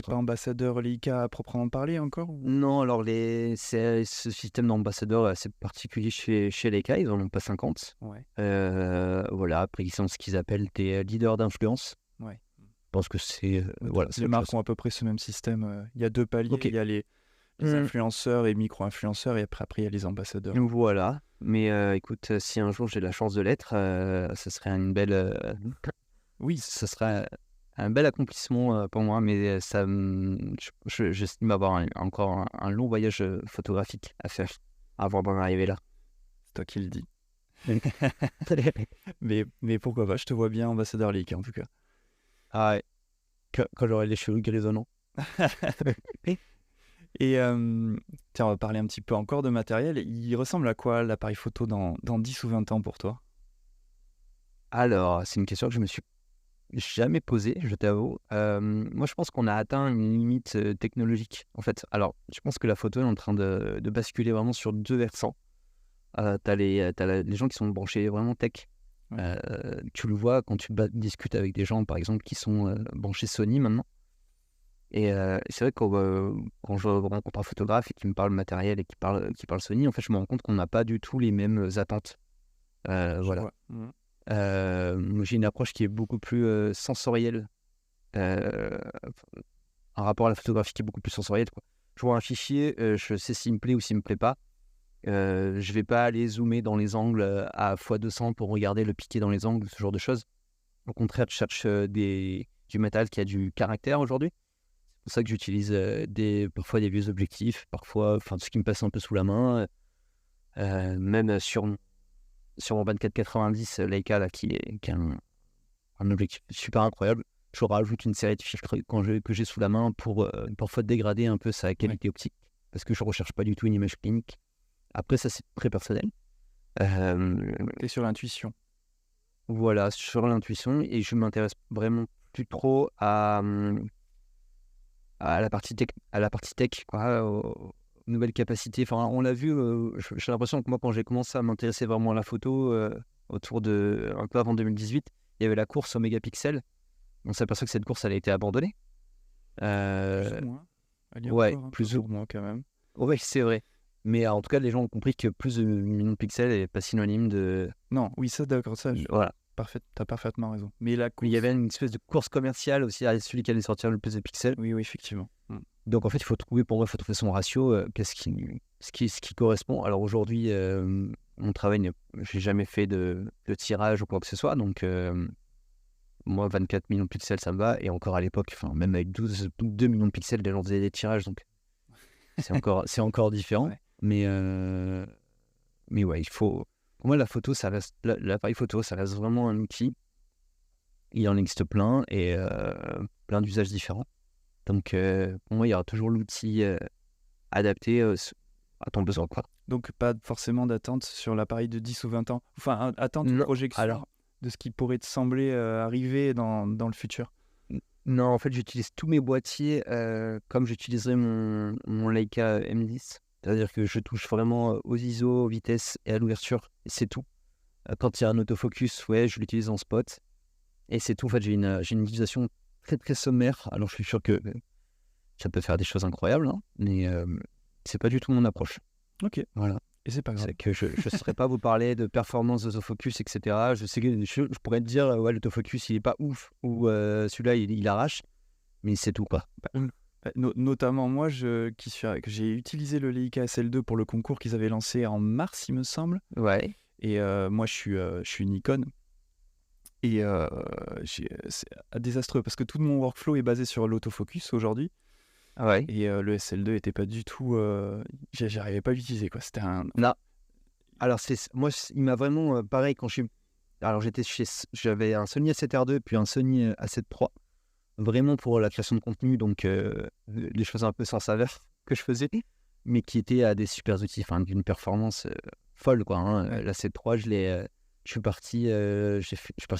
ambassadeur Leica à proprement parler encore ou... Non, alors ce système d'ambassadeur est assez particulier chez Leica. Ils en ont pas 50. Ouais. Voilà, après, ils sont ce qu'ils appellent des leaders d'influence. Ouais. Je pense que c'est... voilà, les marques ont à peu près ce même système. Il y a 2 paliers. Okay. Il y a les influenceurs et micro-influenceurs et après il y a les ambassadeurs. Voilà. Mais écoute, si un jour j'ai la chance de l'être, ce serait une belle... oui, ce serait un bel accomplissement pour moi, mais j'estime avoir encore un long voyage photographique à faire avant d'en arriver là. C'est toi qui le dis. mais pourquoi pas, je te vois bien ambassadeur Leica en tout cas. Ah ouais, quand j'aurai les cheveux grisonnants. Et tiens, on va parler un petit peu encore de matériel. Il ressemble à quoi l'appareil photo dans 10 ou 20 ans pour toi? Alors, c'est une question que je me suis jamais posée, je t'avoue. Moi, je pense qu'on a atteint une limite technologique, en fait. Alors, je pense que la photo est en train de basculer vraiment sur deux versants. T'as les gens qui sont branchés vraiment tech. Ouais. Tu le vois quand tu discutes avec des gens, par exemple, qui sont branchés Sony maintenant. Et c'est vrai que quand je rencontre un photographe et qui me parle matériel et qui parle Sony, en fait, je me rends compte qu'on n'a pas du tout les mêmes attentes. Je Voilà. vois. Mhm. Moi, j'ai une approche qui est beaucoup plus sensorielle. Euh, un rapport à la photographie qui est beaucoup plus sensoriel, quoi. Je vois un fichier, je sais s'il me plaît ou s'il me plaît pas. Je vais pas aller zoomer dans les angles à x200 pour regarder le piqué dans les angles, ce genre de choses. Au contraire, je cherche du matériel qui a du caractère aujourd'hui. C'est pour ça que j'utilise parfois des vieux objectifs, parfois tout ce qui me passe un peu sous la main. Même sur mon 24-90 Leica, là, qui est un objectif super incroyable. Je rajoute une série de filtres que j'ai sous la main pour parfois dégrader un peu sa qualité optique, parce que je ne recherche pas du tout une image clinique. Après, ça, c'est très personnel. T'es sur l'intuition. Voilà, sur l'intuition, et je m'intéresse vraiment plus trop à la partie tech, quoi, aux nouvelles capacités. Enfin, on l'a vu, j'ai l'impression que moi, quand j'ai commencé à m'intéresser vraiment à la photo, un peu avant 2018, il y avait la course au mégapixel. On s'aperçoit que cette course, elle a été abandonnée. Plus ou moins. Elle y est Ouais, encore un peu plus ou pour moi quand même. ouais, c'est vrai. Mais en tout cas, les gens ont compris que plus de millions de pixels n'est pas synonyme de. Non, oui, ça, d'accord, ça, Voilà. t'as parfaitement raison. Mais la Mais il y course. avait une espèce de course commerciale aussi à celui qui allait sortir le plus de pixels. Oui, oui, effectivement. Donc en fait, pour moi, il faut trouver son ratio, ce qui correspond. Alors aujourd'hui, mon travail, j'ai jamais fait de tirage ou quoi que ce soit. Donc moi, 24 millions de pixels, ça me va. Et encore à l'époque, même avec 2 millions de pixels, les gens faisaient des tirages. Donc c'est encore différent. Ouais. Mais ouais, il faut. Pour moi, la photo, ça reste l'appareil photo, ça reste vraiment un outil. Il en existe plein et plein d'usages différents. Donc pour moi, il y aura toujours l'outil adapté à ton besoin, quoi. Donc, pas forcément d'attente sur l'appareil de 10 ou 20 ans. Enfin, attente ou Non, projection alors de ce qui pourrait te sembler arriver dans le futur. non, en fait, j'utilise tous mes boîtiers comme j'utiliserais mon Leica M10. C'est-à-dire que je touche vraiment aux ISO, aux vitesses et à l'ouverture, et c'est tout. Quand il y a un autofocus, ouais, je l'utilise en spot. Et c'est tout. En fait, j'ai une utilisation très très sommaire. Alors, je suis sûr que ça peut faire des choses incroyables, hein, mais c'est pas du tout mon approche. Ok. Voilà. Et c'est pas grave. C'est que je ne saurais pas vous parler de performance d'autofocus, etc. Je sais que je pourrais te dire, ouais, l'autofocus, il est pas ouf, ou celui-là, il arrache, mais c'est tout, quoi. Notamment moi, que j'ai utilisé le Leica SL2 pour le concours qu'ils avaient lancé en mars, il me semble. Ouais. Et moi, je suis Nikon. Et c'est désastreux parce que tout mon workflow est basé sur l'autofocus aujourd'hui. Ouais. Et le SL2 était pas du tout. J'arrivais pas à l'utiliser, quoi. C'était un. Non. Alors, moi, il m'a vraiment. Pareil, alors, j'avais un Sony A7R2 puis un Sony A7 III. Vraiment pour la création de contenu, donc des choses un peu sans saveur que je faisais, mais qui étaient à des super outils, d'une performance folle, quoi. Hein. Ouais. L'A7 III, je suis parti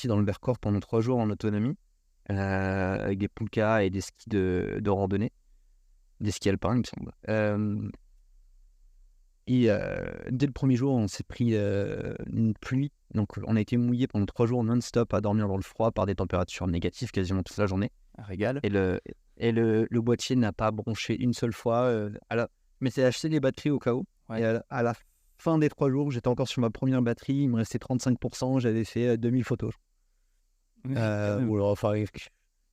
dans le Vercors pendant 3 jours en autonomie, avec des poulkas et des skis de randonnée, des skis alpins, il me semble. Et dès le premier jour, on s'est pris une pluie. Donc, on a été mouillé pendant 3 jours non-stop à dormir dans le froid par des températures négatives quasiment toute la journée. Un régal. Et le boîtier n'a pas bronché une seule fois. Mais c'est acheté les batteries au cas où. Ouais. Et à la fin des 3 jours, j'étais encore sur ma première batterie. Il me restait 35%. J'avais fait 2000 photos.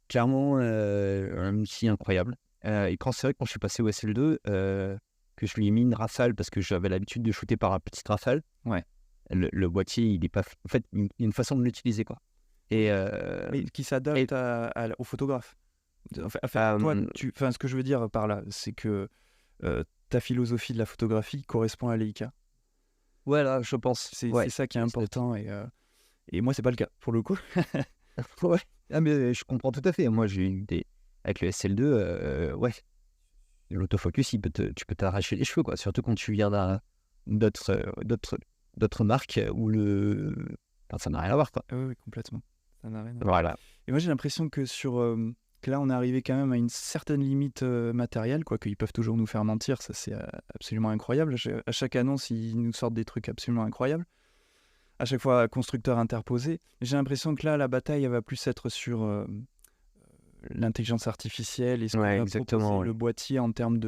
Clairement, un outil incroyable. Et c'est vrai que quand je suis passé au SL2, que je lui ai mis une rafale parce que j'avais l'habitude de shooter par un petit rafale. Ouais. Le boîtier, il est pas. En fait, il y a une façon de l'utiliser, quoi. Et Mais qui s'adapte au photographe. Toi, ce que je veux dire par là, c'est que ta philosophie de la photographie correspond à Leica. Voilà, je pense. C'est ça qui est important. Et moi, c'est pas le cas, pour le coup. Ouais. Ah, mais je comprends tout à fait. Moi, j'ai eu avec le SL2, ouais, l'autofocus, tu peux t'arracher les cheveux, quoi. Surtout quand tu viens d'autres marques où enfin, ça n'a rien à voir, quoi. Oui, oui, complètement. Ça n'a rien à voir. Voilà. Et moi, j'ai l'impression que que là, on est arrivé quand même à une certaine limite matérielle, quoi, qu'ils peuvent toujours nous faire mentir. Ça, c'est absolument incroyable. À chaque annonce, ils nous sortent des trucs absolument incroyables. À chaque fois, constructeur interposé. J'ai l'impression que là, la bataille, elle va plus être sur l'intelligence artificielle et ce que Ouais, va exactement. proposer Ouais. le boîtier en termes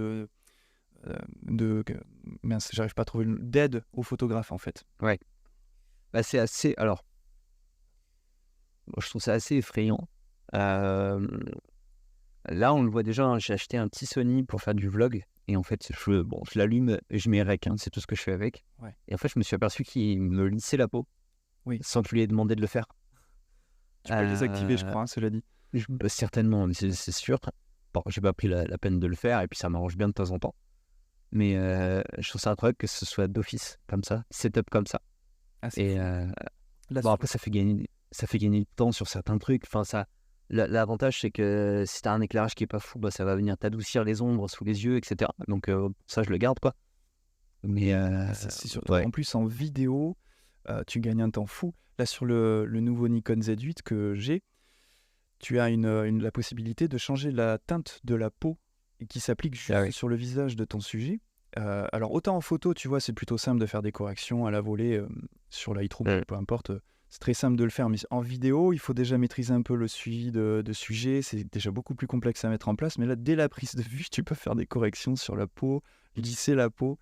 mince, j'arrive pas à trouver d'aide aux photographes, en fait. Bah, c'est assez. Alors, moi, je trouve ça assez effrayant. Euh, Là, on le voit déjà, hein, j'ai acheté un petit Sony pour faire du vlog. Et en fait, je l'allume et je mets rec, hein, c'est tout ce que je fais avec. Ouais. Et en fait, je me suis aperçu qu'il me lissait la peau. Oui. Sans que je lui ai demandé de le faire. Tu peux les désactiver, je crois, hein, cela dit. Certainement, mais c'est sûr. Bon, j'ai pas pris la peine de le faire et puis ça m'arrange bien de temps en temps. Mais je trouve ça incroyable que ce soit d'office comme ça, setup comme ça. Ah, c'est Et fou. Là, bon, après, ça fait gagner du temps sur certains trucs. Enfin, l'avantage, c'est que si t'as un éclairage qui est pas fou, bah, ça va venir t'adoucir les ombres sous les yeux, etc. Donc ça, je le garde, quoi. Mais c'est surtout ouais. en plus en vidéo, tu gagnes un temps fou. Là, sur le nouveau Nikon Z8 que j'ai, tu as la possibilité de changer la teinte de la peau et qui s'applique juste sur le visage de ton sujet. Alors, autant en photo, tu vois, c'est plutôt simple de faire des corrections à la volée sur Lightroom, peu importe. C'est très simple de le faire, mais en vidéo, il faut déjà maîtriser un peu le suivi de sujet. C'est déjà beaucoup plus complexe à mettre en place. Mais là, dès la prise de vue, tu peux faire des corrections sur la peau, lisser la peau.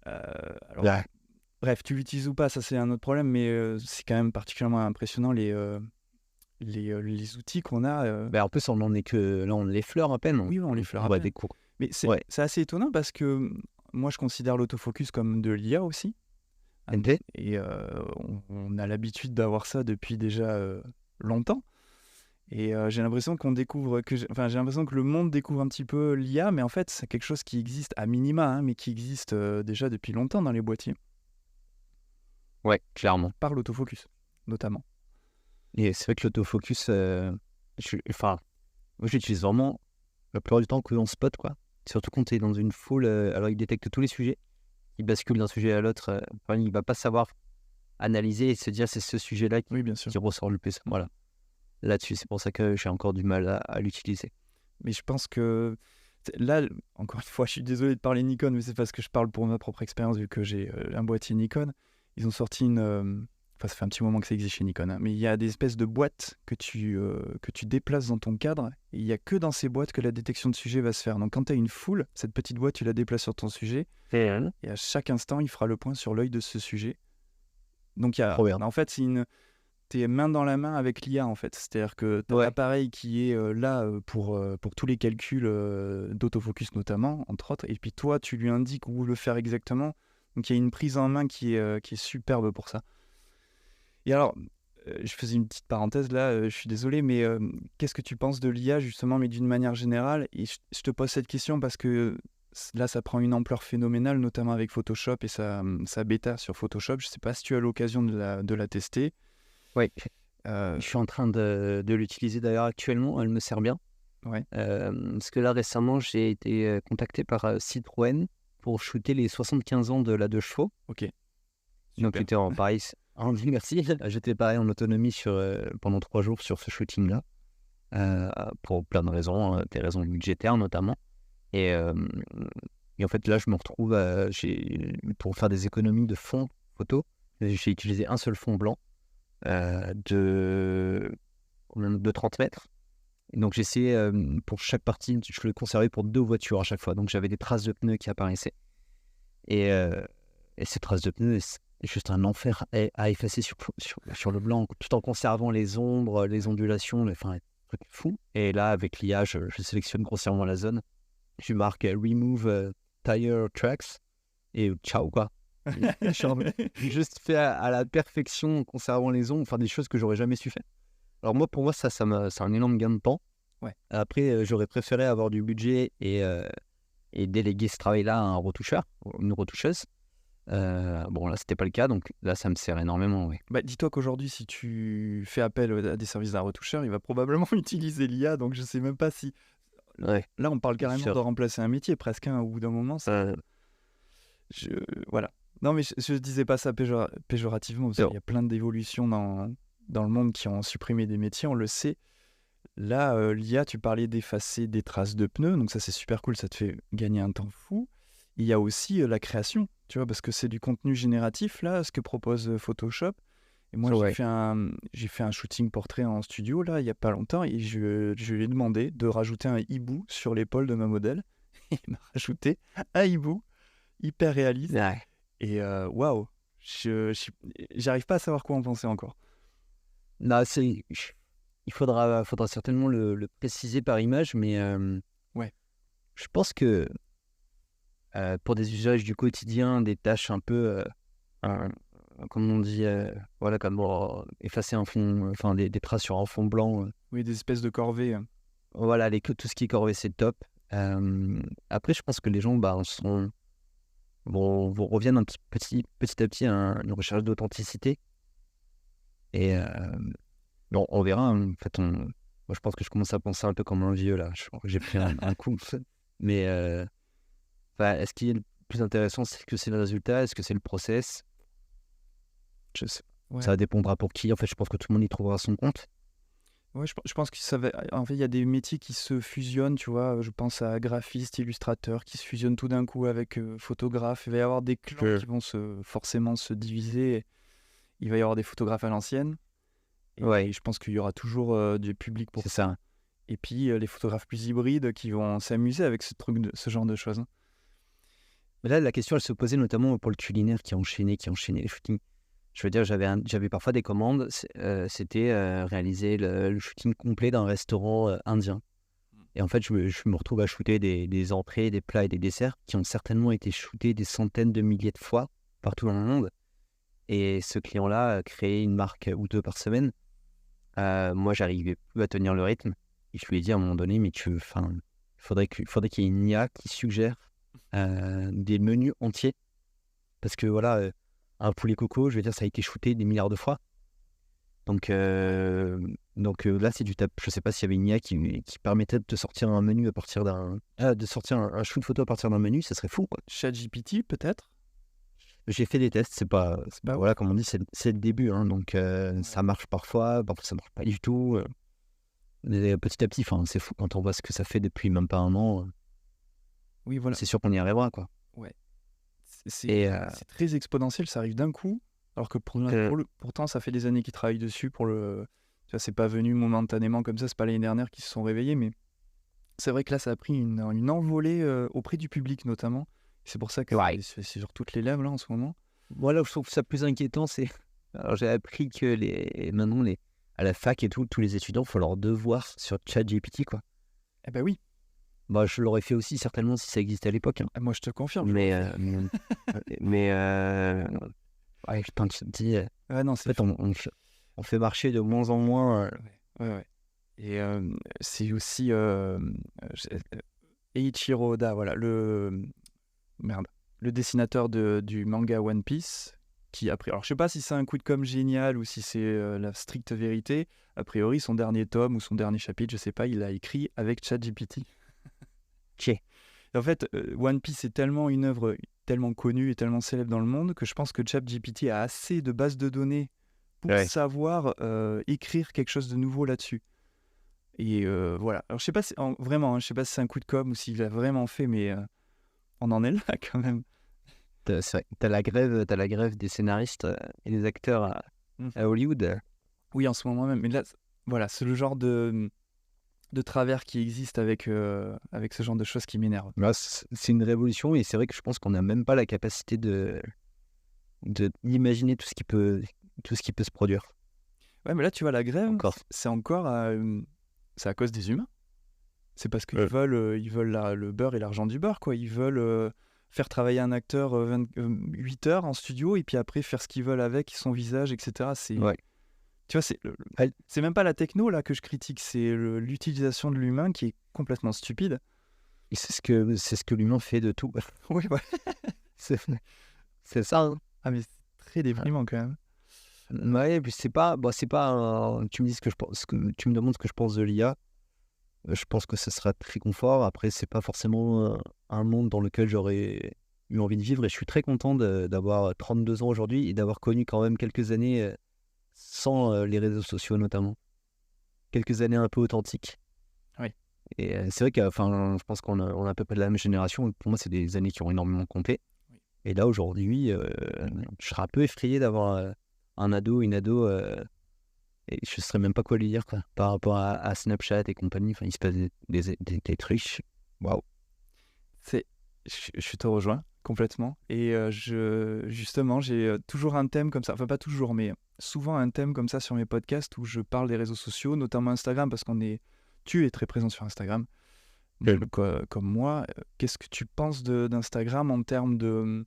Alors, bref, tu l'utilises ou pas, ça c'est un autre problème, mais c'est quand même particulièrement impressionnant les outils qu'on a. En plus, on en est que là, on l'effleure à peine. Oui, on l'effleure à voit peine. des cours. Mais c'est assez étonnant parce que moi, je considère l'autofocus comme de l'IA aussi. Et on a l'habitude d'avoir ça depuis déjà longtemps. Et j'ai l'impression j'ai l'impression que le monde découvre un petit peu l'IA, mais en fait, c'est quelque chose qui existe à minima, hein, mais qui existe déjà depuis longtemps dans les boîtiers. Ouais, clairement. Par l'autofocus, notamment. Et c'est vrai que l'autofocus, moi, j'utilise vraiment la plupart du temps que en spot, quoi. Surtout quand tu es dans une foule, alors il détecte tous les sujets, il bascule d'un sujet à l'autre, il va pas savoir analyser et se dire c'est ce sujet-là qui ressort le plus. Voilà. Là-dessus, c'est pour ça que j'ai encore du mal à l'utiliser. Mais je pense que là, encore une fois, je suis désolé de parler Nikon, mais c'est parce que je parle pour ma propre expérience vu que j'ai un boîtier Nikon. Ils ont sorti ça fait un petit moment que ça existe chez Nikon, hein, mais il y a des espèces de boîtes que tu déplaces dans ton cadre, et il n'y a que dans ces boîtes que la détection de sujet va se faire. Donc quand tu as une foule, cette petite boîte, tu la déplaces sur ton sujet, et à chaque instant, il fera le point sur l'œil de ce sujet. Donc en fait, t'es main dans la main avec l'IA, en fait. C'est-à-dire que tu as l'appareil qui est là pour tous les calculs d'autofocus notamment, entre autres, et puis toi, tu lui indiques où le faire exactement. Donc il y a une prise en main qui est superbe pour ça. Et alors, je faisais une petite parenthèse là, je suis désolé, mais qu'est-ce que tu penses de l'IA justement, mais d'une manière générale? Et je te pose cette question parce que là, ça prend une ampleur phénoménale, notamment avec Photoshop et sa bêta sur Photoshop. Je ne sais pas si tu as l'occasion de la tester. Oui, je suis en train de l'utiliser d'ailleurs actuellement, elle me sert bien. Ouais. Parce que là, récemment, j'ai été contacté par Citroën pour shooter les 75 ans de la 2 chevaux. Ok. Donc, j'étais en Paris. Merci. J'étais pareil en autonomie pendant 3 jours sur ce shooting-là, pour plein de raisons, des raisons budgétaires notamment. Et en fait, là, je me retrouve pour faire des économies de fond photo. J'ai utilisé un seul fond blanc de 30 mètres. Et donc, j'ai essayé pour chaque partie, je le conservais pour 2 voitures à chaque fois. Donc, j'avais des traces de pneus qui apparaissaient. Et ces traces de pneus, c'est juste un enfer à effacer sur le blanc, tout en conservant les ombres, les ondulations, enfin, un truc fou. Et là, avec l'IA, je sélectionne grossièrement la zone. Je marque Remove Tire Tracks et ciao, quoi. J'ai juste fait à la perfection en conservant les ombres, enfin des choses que j'aurais jamais su faire. Alors pour moi, c'est un énorme gain de temps. Ouais. Après, j'aurais préféré avoir du budget et déléguer ce travail-là à un retoucheur, une retoucheuse. Bon, là, c'était pas le cas, donc là, ça me sert énormément, oui. Bah, dis-toi qu'aujourd'hui, si tu fais appel à des services d'un retoucheur, il va probablement utiliser l'IA, donc je sais même pas si Ouais. là, on parle Bien carrément sûr. de remplacer un métier presque, hein, au bout d'un moment. Je, voilà. Non, mais je disais pas ça péjorativement, parce qu'il Non. y a plein d'évolutions dans le monde qui ont supprimé des métiers, on le sait. Là, l'IA, tu parlais d'effacer des traces de pneus, donc ça c'est super cool, ça te fait gagner un temps fou. Il y a aussi la création, tu vois, parce que c'est du contenu génératif, là, ce que propose Photoshop. Et moi, Ouais. j'ai fait un shooting portrait en studio, là, il y a pas longtemps, et je lui ai demandé de rajouter un hibou sur l'épaule de ma modèle. Il m'a rajouté un hibou hyper réaliste. Ouais. Et waouh, j'arrive pas à savoir quoi en penser encore. Non, il faudra certainement le préciser par image, mais Ouais. je pense que pour des usages du quotidien, des tâches un peu, euh, comme on dit, voilà, comme effacer un fond, enfin des traces sur un fond blanc, Oui, des espèces de corvées. voilà, tout ce qui est corvée, c'est top. Après, je pense que les gens reviennent petit à petit à une recherche d'authenticité. Et bon, on verra, hein. En fait, moi, je pense que je commence à penser un peu comme un vieux, là. Je crois que j'ai pris un coup. Mais enfin, est-ce qu'il y a le plus intéressant, c'est que c'est le résultat? Est-ce que c'est le process? Je sais pas. Ouais. Ça dépendra pour qui. En fait, je pense que tout le monde y trouvera son compte. Ouais, je pense que ça va. En fait, il y a des métiers qui se fusionnent, tu vois. Je pense à graphiste, illustrateur, qui se fusionnent tout d'un coup avec photographe. Il va y avoir des clans qui vont forcément se diviser. Il va y avoir des photographes à l'ancienne. Ouais, Et je pense qu'il y aura toujours du public pour c'est ça. ça. Et puis les photographes plus hybrides qui vont s'amuser avec ce genre de choses, hein. Mais là, la question, elle se posait notamment pour le culinaire qui enchaînait les shootings. Je veux dire, j'avais parfois des commandes, c'était réaliser le shooting complet d'un restaurant indien. Et en fait, je me retrouve à shooter des entrées, des plats et des desserts qui ont certainement été shootés des centaines de milliers de fois partout dans le monde. Et ce client-là créait une marque ou deux par semaine. Moi, j'arrivais plus à tenir le rythme. Et je lui ai dit à un moment donné, mais il faudrait qu'il y ait une IA qui suggère des menus entiers. Parce que voilà, un poulet coco, je veux dire, ça a été shooté des milliards de fois. Donc là, c'est du tap. Je sais pas s'il y avait une IA qui permettait de te sortir un menu à partir de sortir un shoot photo à partir d'un menu, ça serait fou, quoi. ChatGPT, peut-être. J'ai fait des tests, c'est pas Bah voilà, comme on dit, c'est le début, hein, donc ça marche parfois ça marche pas du tout. Mais petit à petit, enfin, c'est fou quand on voit ce que ça fait depuis même pas un an. Oui, voilà. C'est sûr qu'on y arrivera, quoi. Ouais. Et C'est très exponentiel, ça arrive d'un coup. Alors que pourtant, ça fait des années qu'ils travaillent dessus pour le. Tu vois, c'est pas venu momentanément comme ça, c'est pas l'année dernière qu'ils se sont réveillés, mais c'est vrai que là, ça a pris une envolée auprès du public notamment. C'est pour ça que ouais. c'est sur toutes les lèvres là en ce moment. Moi, là où je trouve ça plus inquiétant, c'est alors j'ai appris que maintenant à la fac et tout, tous les étudiants font leurs devoirs sur ChatGPT, quoi. Eh ben oui, Bah, je l'aurais fait aussi certainement si ça existait à l'époque, hein. moi je te confirme. Mais ouais, putain, tu te dis, Ouais, non, en c'est fait, on fait marcher de moins en moins. Ouais, ouais. Et c'est aussi Eiichiro Oda, voilà, le dessinateur du manga One Piece, qui a pris. Alors, je sais pas si c'est un coup de com' génial ou si c'est la stricte vérité. A priori, son dernier tome ou son dernier chapitre, je sais pas, il l'a écrit avec ChatGPT. Ok. Et en fait, One Piece est tellement une œuvre tellement connue et tellement célèbre dans le monde que je pense que ChatGPT a assez de bases de données pour Ouais. savoir écrire quelque chose de nouveau là-dessus. Et voilà. Alors, je sais pas si, vraiment, hein, je sais pas si c'est un coup de com' ou s'il a vraiment fait, mais on en est là quand même. C'est vrai, t'as la grève des scénaristes et des acteurs à Hollywood. Oui, en ce moment même. Mais là, voilà, c'est le genre de travers qui existe avec ce genre de choses qui m'énerve. Là, c'est une révolution et c'est vrai que je pense qu'on n'a même pas la capacité d'imaginer tout ce qui peut se produire. Ouais, mais là, tu vois, la grève, Encore. c'est c'est à cause des humains. C'est parce qu'ils Ouais. veulent le beurre et l'argent du beurre, quoi. Ils veulent faire travailler un acteur 8 heures en studio et puis après faire ce qu'ils veulent avec son visage, etc. Ouais. Tu vois, Ouais. c'est même pas la techno là que je critique, c'est l'utilisation de l'humain qui est complètement stupide. Et c'est ce que l'humain fait de tout. Oui, ouais. C'est ça, hein. Ah, mais c'est très déprimant quand même. Ouais, puis c'est pas tu me dis ce que je pense, tu me demandes ce que je pense de l'IA. je pense que ce sera très confort. Après, c'est pas forcément un monde dans lequel j'aurais eu envie de vivre et je suis très content d'avoir 32 ans aujourd'hui et d'avoir connu quand même quelques années sans les réseaux sociaux notamment. Quelques années un peu authentiques. Oui. Et c'est vrai que je pense qu'on a à peu près de la même génération. Pour moi, c'est des années qui ont énormément compté. Oui. Et là, aujourd'hui, je serais un peu effrayé d'avoir un ado, une ado, et je ne saurais même pas quoi lui dire quoi, par rapport à Snapchat et compagnie. Enfin, il se passe des trucs. Waouh. C'est, je te rejoins complètement. Et justement, j'ai toujours un thème comme ça. Enfin, pas toujours, mais souvent un thème comme ça sur mes podcasts où je parle des réseaux sociaux, notamment Instagram, parce tu es très présent sur Instagram, comme moi. Qu'est-ce que tu penses d'Instagram en termes de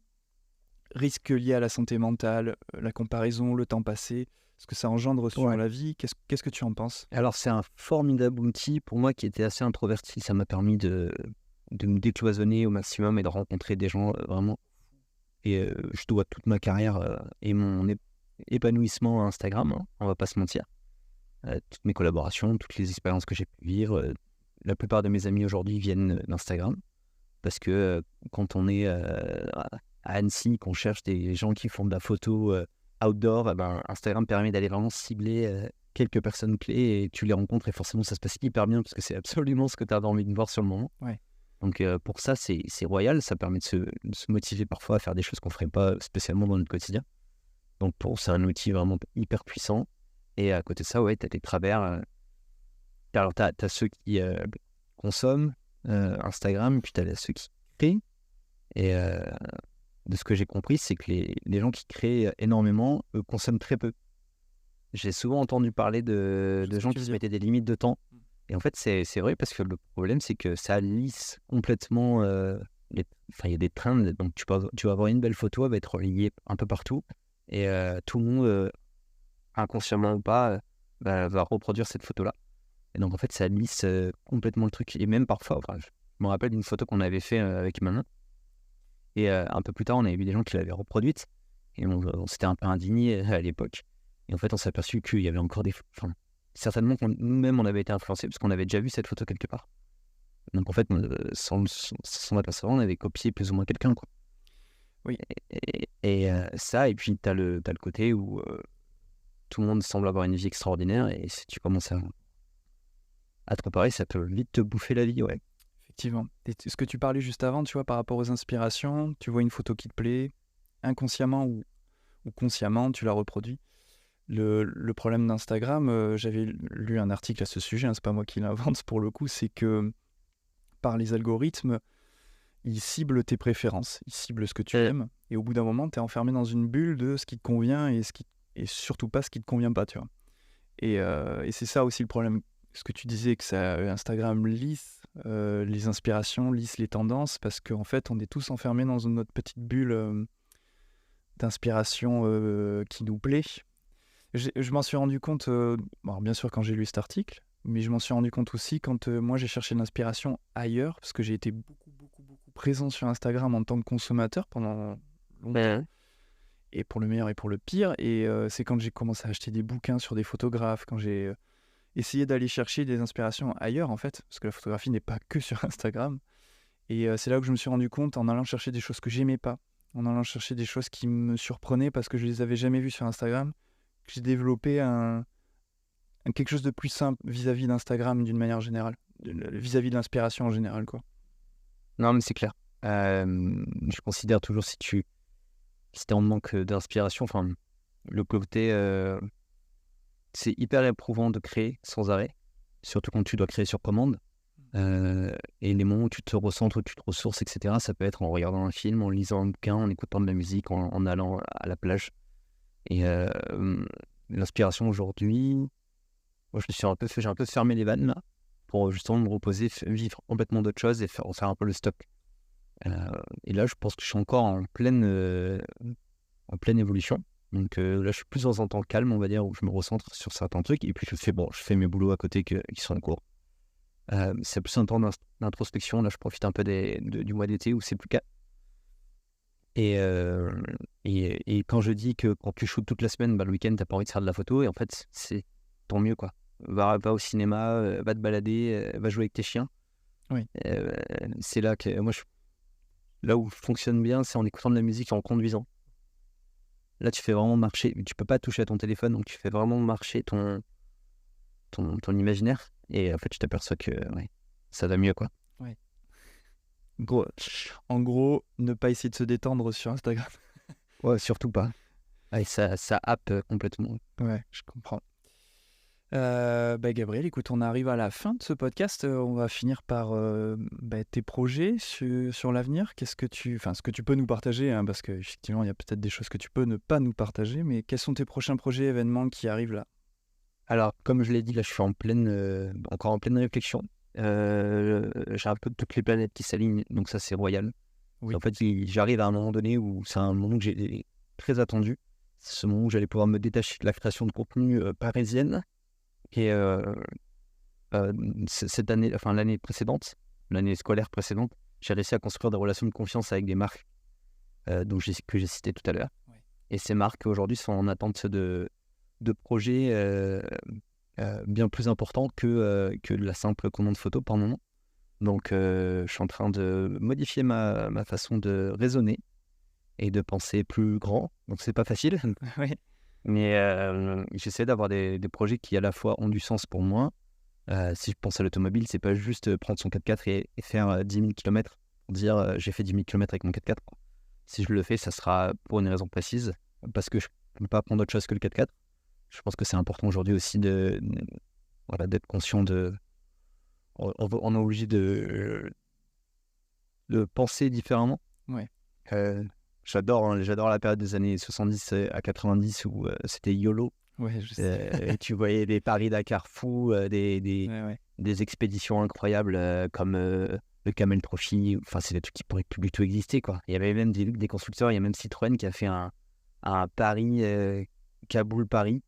risques liés à la santé mentale, la comparaison, le temps passé, ce que ça engendre sur Ouais. la vie? Qu'est-ce que tu en penses? Alors, c'est un formidable outil pour moi qui était assez introverti. Ça m'a permis de me décloisonner au maximum et de rencontrer des gens vraiment. Et je dois toute ma carrière et mon épanouissement à Instagram, hein, on va pas se mentir. Toutes mes collaborations, toutes les expériences que j'ai pu vivre, la plupart de mes amis aujourd'hui viennent d'Instagram. Parce que quand on est à Annecy, qu'on cherche des gens qui font de la photo outdoor, Instagram permet d'aller vraiment cibler quelques personnes clés et tu les rencontres et forcément ça se passe hyper bien parce que c'est absolument ce que tu as envie de voir sur le moment. Ouais. Donc pour ça, c'est royal, ça permet de se motiver parfois à faire des choses qu'on ne ferait pas spécialement dans notre quotidien. Donc c'est un outil vraiment hyper puissant. Et à côté de ça, ouais, tu as des travers. Alors tu as ceux qui consomment Instagram, puis tu as ceux qui créent. Et de ce que j'ai compris, c'est que les gens qui créent énormément, eux, consomment très peu. J'ai souvent entendu parler de gens qui se mettaient des limites de temps. Et en fait, c'est vrai parce que le problème, c'est que ça lisse complètement. Il y a des trends, donc tu vas avoir une belle photo, elle va être reliée un peu partout. Et tout le monde, inconsciemment ou pas, va reproduire cette photo-là. Et donc, en fait, ça lisse complètement le truc. Et même parfois, je me rappelle d'une photo qu'on avait fait avec Manon. Et un peu plus tard, on avait vu des gens qui l'avaient reproduite. Et on s'était un peu indigné à l'époque. Et en fait, on s'est aperçu qu'il y avait encore des... certainement que nous-mêmes, on avait été influencés parce qu'on avait déjà vu cette photo quelque part. Donc en fait, sans l'apercevoir, on avait copié plus ou moins quelqu'un, quoi. Oui. Et ça, et puis t'as le côté où tout le monde semble avoir une vie extraordinaire et si tu commences à te comparer, ça peut vite te bouffer la vie, ouais. Effectivement. Et ce que tu parlais juste avant, tu vois, par rapport aux inspirations, tu vois une photo qui te plaît, inconsciemment ou consciemment, tu la reproduis. Le problème d'Instagram, j'avais lu un article à ce sujet, hein, c'est pas moi qui l'invente pour le coup, c'est que par les algorithmes, ils ciblent tes préférences, ils ciblent ce que tu aimes, et au bout d'un moment, tu es enfermé dans une bulle de ce qui te convient et surtout pas ce qui te convient pas, tu vois. Et c'est ça aussi le problème. Ce que tu disais, que Instagram lisse les inspirations, lisse les tendances, parce qu'en fait, on est tous enfermés dans notre petite bulle d'inspiration qui nous plaît. Je m'en suis rendu compte, bon, bien sûr quand j'ai lu cet article, mais je m'en suis rendu compte aussi quand moi j'ai cherché de l'inspiration ailleurs, parce que j'ai été beaucoup présent sur Instagram en tant que consommateur pendant longtemps, et pour le meilleur et pour le pire, et c'est quand j'ai commencé à acheter des bouquins sur des photographes, quand j'ai essayé d'aller chercher des inspirations ailleurs en fait, parce que la photographie n'est pas que sur Instagram, et c'est là que je me suis rendu compte en allant chercher des choses que j'aimais pas, en allant chercher des choses qui me surprenaient parce que je les avais jamais vues sur Instagram, que j'ai développé quelque chose de plus simple vis-à-vis d'Instagram d'une manière générale, vis-à-vis de l'inspiration en général, quoi. Non, mais c'est clair. Je considère toujours si t'es en manque d'inspiration, le côté, c'est hyper éprouvant de créer sans arrêt, surtout quand tu dois créer sur commande. Et les moments où tu te recentres, où tu te ressources, etc., ça peut être en regardant un film, en lisant un bouquin, en écoutant de la musique, en allant à la plage. Et l'inspiration aujourd'hui, moi j'ai un peu fermé les vannes là, pour justement me reposer, vivre complètement d'autres choses et faire un peu le stop. Et là, je pense que je suis encore en pleine évolution. Donc là, je suis plus dans un temps calme, on va dire, où je me recentre sur certains trucs. Et puis je fais mes boulots à côté qui sont en cours. C'est plus un temps d'introspection. Là, je profite un peu du mois d'été où c'est plus calme. Et quand je dis que quand tu shootes toute la semaine, le week-end, t'as pas envie de faire de la photo. Et en fait, c'est tant mieux, quoi. va au cinéma, va te balader, va jouer avec tes chiens. Oui. C'est là que moi, là où je fonctionne bien, c'est en écoutant de la musique et en conduisant. Là, tu fais vraiment marcher. Tu peux pas toucher à ton téléphone, donc tu fais vraiment marcher ton imaginaire. Et en fait, tu t'aperçois que ça va mieux, quoi. Ouais. En gros, ne pas essayer de se détendre sur Instagram. Ouais, surtout pas. Ouais, ça happe complètement. Ouais, je comprends. Gabriel, écoute, on arrive à la fin de ce podcast. On va finir par tes projets sur l'avenir. Ce que tu peux nous partager, hein, parce qu'effectivement, il y a peut-être des choses que tu peux ne pas nous partager, mais quels sont tes prochains projets, événements qui arrivent là? Alors, comme je l'ai dit, là, je suis encore en pleine réflexion. J'ai un peu toutes les planètes qui s'alignent, donc ça, c'est royal. Oui. En fait, j'arrive à un moment donné où c'est un moment que j'ai très attendu. C'est ce moment où j'allais pouvoir me détacher de la création de contenu parisienne. Et cette année, enfin l'année précédente, l'année scolaire précédente, j'ai réussi à construire des relations de confiance avec des marques que j'ai citées tout à l'heure. Ouais. Et ces marques aujourd'hui sont en attente de projets bien plus importants que la simple commande photo par moment. Donc je suis en train de modifier ma façon de raisonner et de penser plus grand. Donc c'est pas facile. Oui. Mais j'essaie d'avoir des projets qui à la fois ont du sens pour moi. Si je pense à l'automobile, c'est pas juste prendre son 4x4 et faire 10 000 km pour dire j'ai fait 10 000 km avec mon 4x4. Si je le fais, ça sera pour une raison précise, parce que je ne peux pas prendre autre chose que le 4x4. Je pense que c'est important aujourd'hui aussi d'être conscient de... On est obligé de penser différemment. Ouais. J'adore la période des années 70 à 90 où c'était YOLO. Ouais, je sais. Et tu voyais des Paris-Dakar fous, des expéditions incroyables comme le Camel Trophy. Enfin, c'est des trucs qui pourraient plus du tout exister, quoi. Il y avait même des constructeurs, il y a même Citroën qui a fait un Paris, Kaboul-Paris.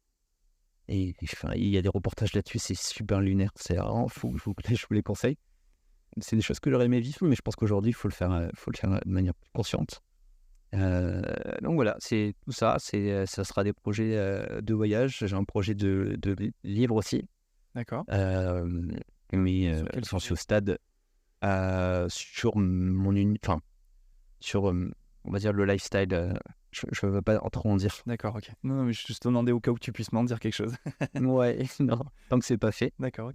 Et enfin, il y a des reportages là-dessus, c'est super lunaire, c'est vraiment fou. Je vous les conseille. C'est des choses que j'aurais aimé vivre, mais je pense qu'aujourd'hui, il faut le faire de manière plus consciente. Donc voilà, c'est tout ça. Ça sera des projets de voyage. J'ai un projet de livre aussi. D'accord. Mais quel j'en suis sujet au stade sur sur on va dire le lifestyle. Je veux pas trop en dire. D'accord, ok. Non, mais je te demandais au cas où tu puisses m'en dire quelque chose. Ouais, non, tant que c'est pas fait. D'accord, ok.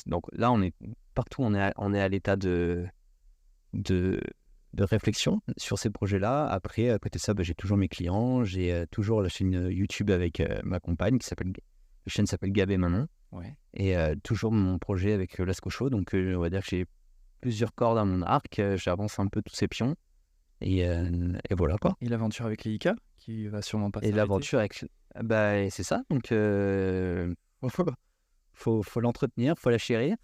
Donc là, on est partout. On est à l'état de réflexion sur ces projets-là. Après, à côté de ça, j'ai toujours mes clients. J'ai toujours la chaîne YouTube avec ma compagne la chaîne s'appelle Gab et Manon. Ouais. Et toujours mon projet avec Lascaux Show. Donc, on va dire que j'ai plusieurs cordes à mon arc. J'avance un peu tous ces pions. Et voilà, quoi. Et l'aventure avec les ICA, qui va sûrement pas s'arrêter. Et l'aventure avec... c'est ça. Donc, faut l'entretenir, faut la chérir.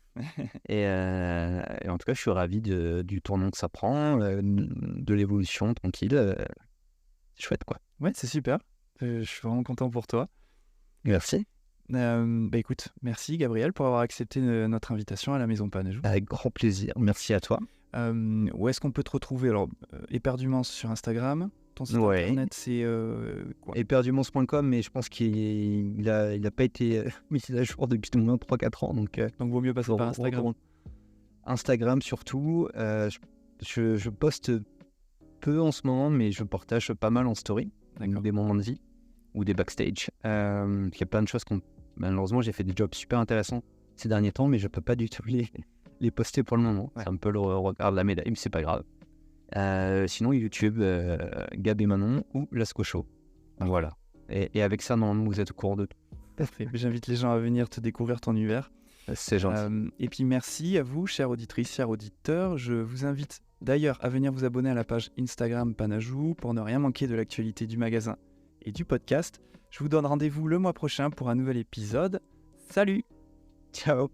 Et en tout cas, je suis ravi du tournant que ça prend, de l'évolution tranquille. C'est chouette, quoi. Ouais, c'est super. Je suis vraiment content pour toi. Merci. Écoute, merci Gabriel pour avoir accepté notre invitation à la Maison Panajou. Avec grand plaisir. Merci à toi. Où est-ce qu'on peut te retrouver? Alors, éperdument sur Instagram. Ton site internet, c'est quoi? Eperdumance.com, mais je pense qu'il a pas été mis à jour depuis au moins 3-4 ans. Donc vaut mieux passer par Instagram. Instagram surtout. Je poste peu en ce moment, mais je partage pas mal en story. Des moments de vie ou des backstage. Il y a plein de choses malheureusement, j'ai fait des jobs super intéressants ces derniers temps, mais je peux pas du tout les poster pour le moment. Ouais. C'est un peu le regard de la médaille, mais c'est pas grave. Sinon, YouTube, Gab et Manon ou Lascaux Show. Voilà. Et avec ça, normalement, vous êtes au courant de tout. Parfait. J'invite les gens à venir te découvrir ton univers. C'est gentil. Et puis merci à vous, chères auditrices, chers auditeurs. Je vous invite d'ailleurs à venir vous abonner à la page Instagram Panajou pour ne rien manquer de l'actualité du magasin et du podcast. Je vous donne rendez-vous le mois prochain pour un nouvel épisode. Salut! Ciao!